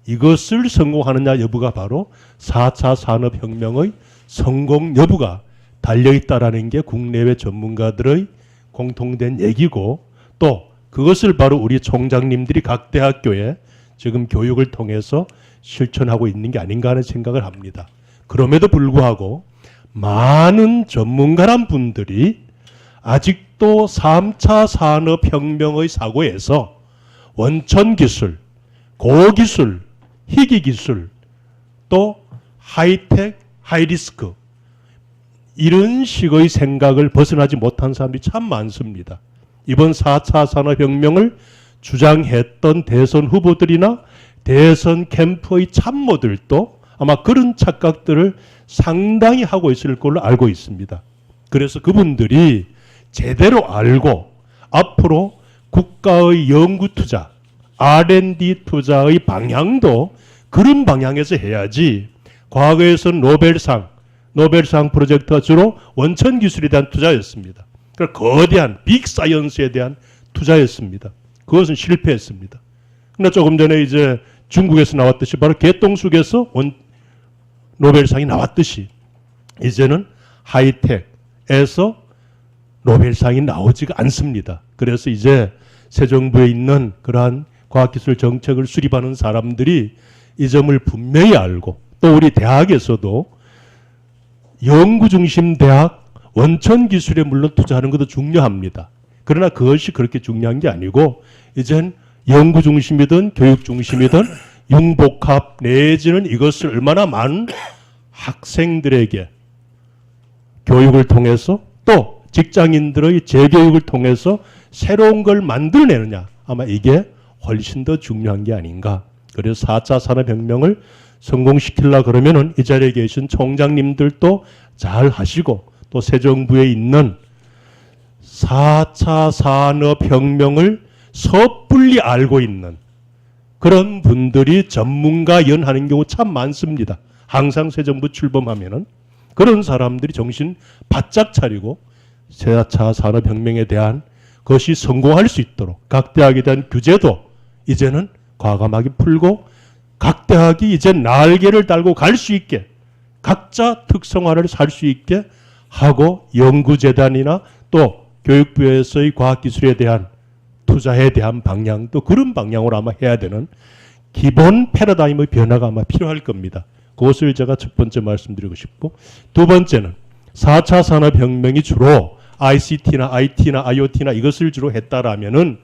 이것을 성공하느냐 여부가 바로 4차 산업혁명의 성공 여부가 달려있다라는 게 국내외 전문가들의 공통된 얘기고 또 그것을 바로 우리 총장님들이 각 대학교에 지금 교육을 통해서 실천하고 있는 게 아닌가 하는 생각을 합니다. 그럼에도 불구하고 많은 전문가란 분들이 아직도 3차 산업혁명의 사고에서 원천기술, 고기술, 희귀기술, 또 하이텍, 하이리스크 이런 식의 생각을 벗어나지 못한 사람들이 참 많습니다. 이번 4차 산업혁명을 주장했던 대선 후보들이나 대선 캠프의 참모들도 아마 그런 착각들을 상당히 하고 있을 걸로 알고 있습니다. 그래서 그분들이 제대로 알고 앞으로 국가의 연구 투자, R&D 투자의 방향도 그런 방향에서 해야지 과거에서는 노벨상 프로젝트가 주로 원천 기술에 대한 투자였습니다. 그러니까 거대한 빅 사이언스에 대한 투자였습니다. 그것은 실패했습니다. 그러나 조금 전에 이제 중국에서 나왔듯이 바로 개똥쑥에서 노벨상이 나왔듯이 이제는 하이텍에서 노벨상이 나오지가 않습니다. 그래서 이제 새 정부에 있는 그러한 과학기술 정책을 수립하는 사람들이 이 점을 분명히 알고 또 우리 대학에서도 연구중심 대학 원천 기술에 물론 투자하는 것도 중요합니다. 그러나 그것이 그렇게 중요한 게 아니고 이젠 연구중심이든 교육중심이든 융복합 내지는 이것을 얼마나 많은 학생들에게 교육을 통해서 또 직장인들의 재교육을 통해서 새로운 걸 만들어내느냐 아마 이게 훨씬 더 중요한 게 아닌가. 그래서 4차 산업혁명을 성공시키려고 그러면은 이 자리에 계신 총장님들도 잘 하시고 또 새 정부에 있는 4차 산업혁명을 섣불리 알고 있는 그런 분들이 전문가 연하는 경우 참 많습니다. 항상 새 정부 출범하면은 그런 사람들이 정신 바짝 차리고 4차 산업혁명에 대한 것이 성공할 수 있도록 각 대학에 대한 규제도 이제는 과감하게 풀고 각 대학이 이제 날개를 달고 갈 수 있게 각자 특성화를 살 수 있게 하고 연구재단이나 또 교육부에서의 과학기술에 대한 투자에 대한 방향도 그런 방향으로 아마 해야 되는 기본 패러다임의 변화가 아마 필요할 겁니다. 그것을 제가 첫 번째 말씀드리고 싶고 두 번째는 4차 산업혁명이 주로 ICT나 IT나 IoT나 이것을 주로 했다라면은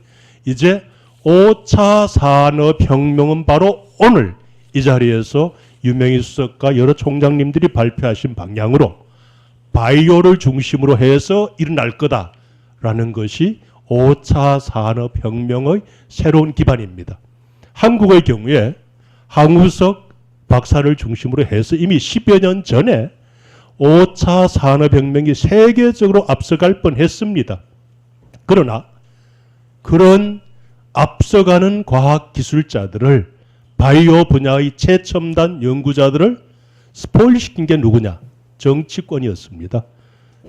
이제 5차 산업혁명은 바로 오늘 이 자리에서 유명희 수석과 여러 총장님들이 발표하신 방향으로 바이오를 중심으로 해서 일어날 거다라는 것이 5차 산업혁명의 새로운 기반입니다. 한국의 경우에 황우석 박사를 중심으로 해서 이미 10여 년 전에 5차 산업혁명이 세계적으로 앞서갈 뻔했습니다. 그러나 그런 앞서가는 과학기술자들을 바이오 분야의 최첨단 연구자들을 스포일시킨 게 누구냐? 정치권이었습니다.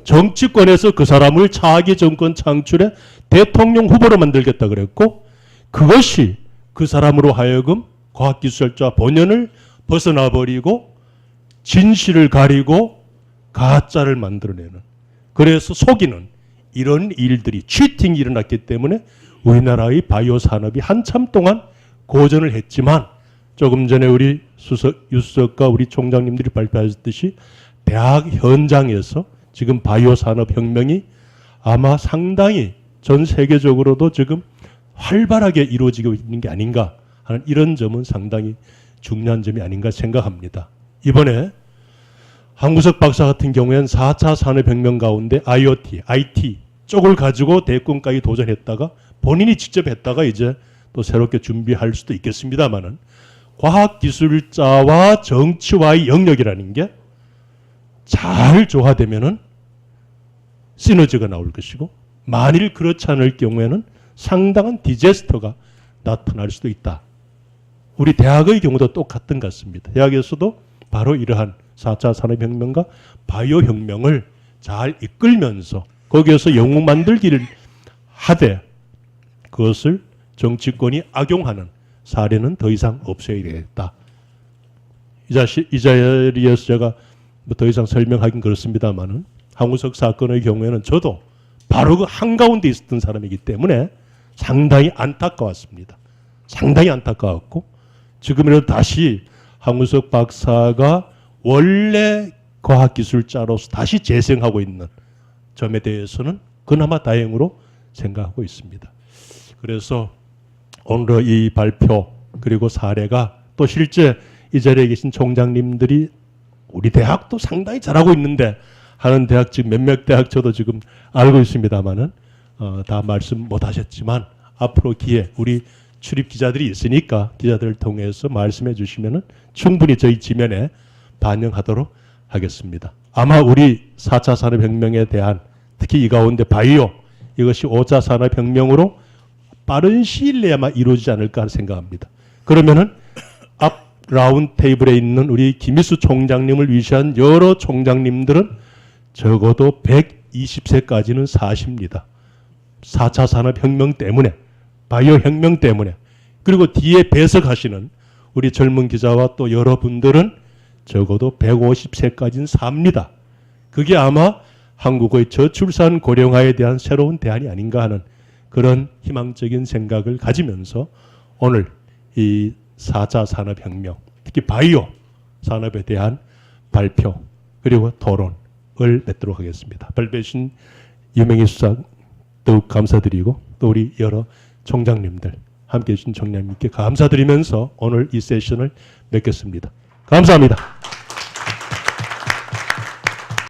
정치권에서 그 사람을 차기 정권 창출에 대통령 후보로 만들겠다 그랬고 그것이 그 사람으로 하여금 과학기술자 본연을 벗어나버리고 진실을 가리고 가짜를 만들어내는 그래서 속이는 이런 일들이 치팅이 일어났기 때문에 우리나라의 바이오 산업이 한참 동안 고전을 했지만 조금 전에 우리 유수석과 우리 총장님들이 발표하셨듯이 대학 현장에서 지금 바이오 산업 혁명이 아마 상당히 전 세계적으로도 지금 활발하게 이루어지고 있는 게 아닌가 하는 이런 점은 상당히 중요한 점이 아닌가 생각합니다. 이번에 황우석 박사 같은 경우에는 4차 산업혁명 가운데 IoT, IT 쪽을 가지고 대권까지 도전했다가 본인이 직접 했다가 이제 또 새롭게 준비할 수도 있겠습니다만은 과학기술자와 정치와의 영역이라는 게 잘 조화되면은 시너지가 나올 것이고 만일 그렇지 않을 경우에는 상당한 디제스터가 나타날 수도 있다. 우리 대학의 경우도 똑같은 것 같습니다. 대학에서도 바로 이러한 4차 산업혁명과 바이오 혁명을 잘 이끌면서 거기에서 영웅 만들기를 하되 그것을 정치권이 악용하는 사례는 더 이상 없어야 되겠다. 이 자리에서 제가 뭐 더 이상 설명하긴 그렇습니다만은 황우석 사건의 경우에는 저도 바로 그 한가운데 있었던 사람이기 때문에 상당히 안타까웠습니다. 상당히 안타까웠고 지금이라도 다시 황우석 박사가 원래 과학기술자로서 다시 재생하고 있는 점에 대해서는 그나마 다행으로 생각하고 있습니다. 그래서 오늘 이 발표 그리고 사례가 또 실제 이 자리에 계신 총장님들이 우리 대학도 상당히 잘하고 있는데 하는 대학 지금 몇몇 대학 저도 지금 알고 있습니다만은 다 말씀 못 하셨지만 앞으로 기회 우리 출입 기자들이 있으니까 기자들을 통해서 말씀해 주시면은 충분히 저희 지면에 반영하도록 하겠습니다. 아마 우리 4차 산업혁명에 대한 특히 이 가운데 바이오 이것이 5차 산업혁명으로 빠른 시일 내에 아마 이루어지지 않을까 생각합니다. 그러면은 앞 라운드 테이블에 있는 우리 김일수 총장님을 위시한 여러 총장님들은 적어도 120세까지는 사십니다. 4차 산업혁명 때문에, 바이오 혁명 때문에. 그리고 뒤에 배석하시는 우리 젊은 기자와 또 여러분들은 적어도 150세까지는 삽니다. 그게 아마 한국의 저출산 고령화에 대한 새로운 대안이 아닌가 하는 그런 희망적인 생각을 가지면서 오늘 이 4차 산업혁명, 특히 바이오 산업에 대한 발표 그리고 토론을 맺도록 하겠습니다. 발표하신 유명희 수석 더욱 감사드리고 또 우리 여러 총장님들 함께해 주신 총장님께 감사드리면서 오늘 이 세션을 맺겠습니다. 감사합니다.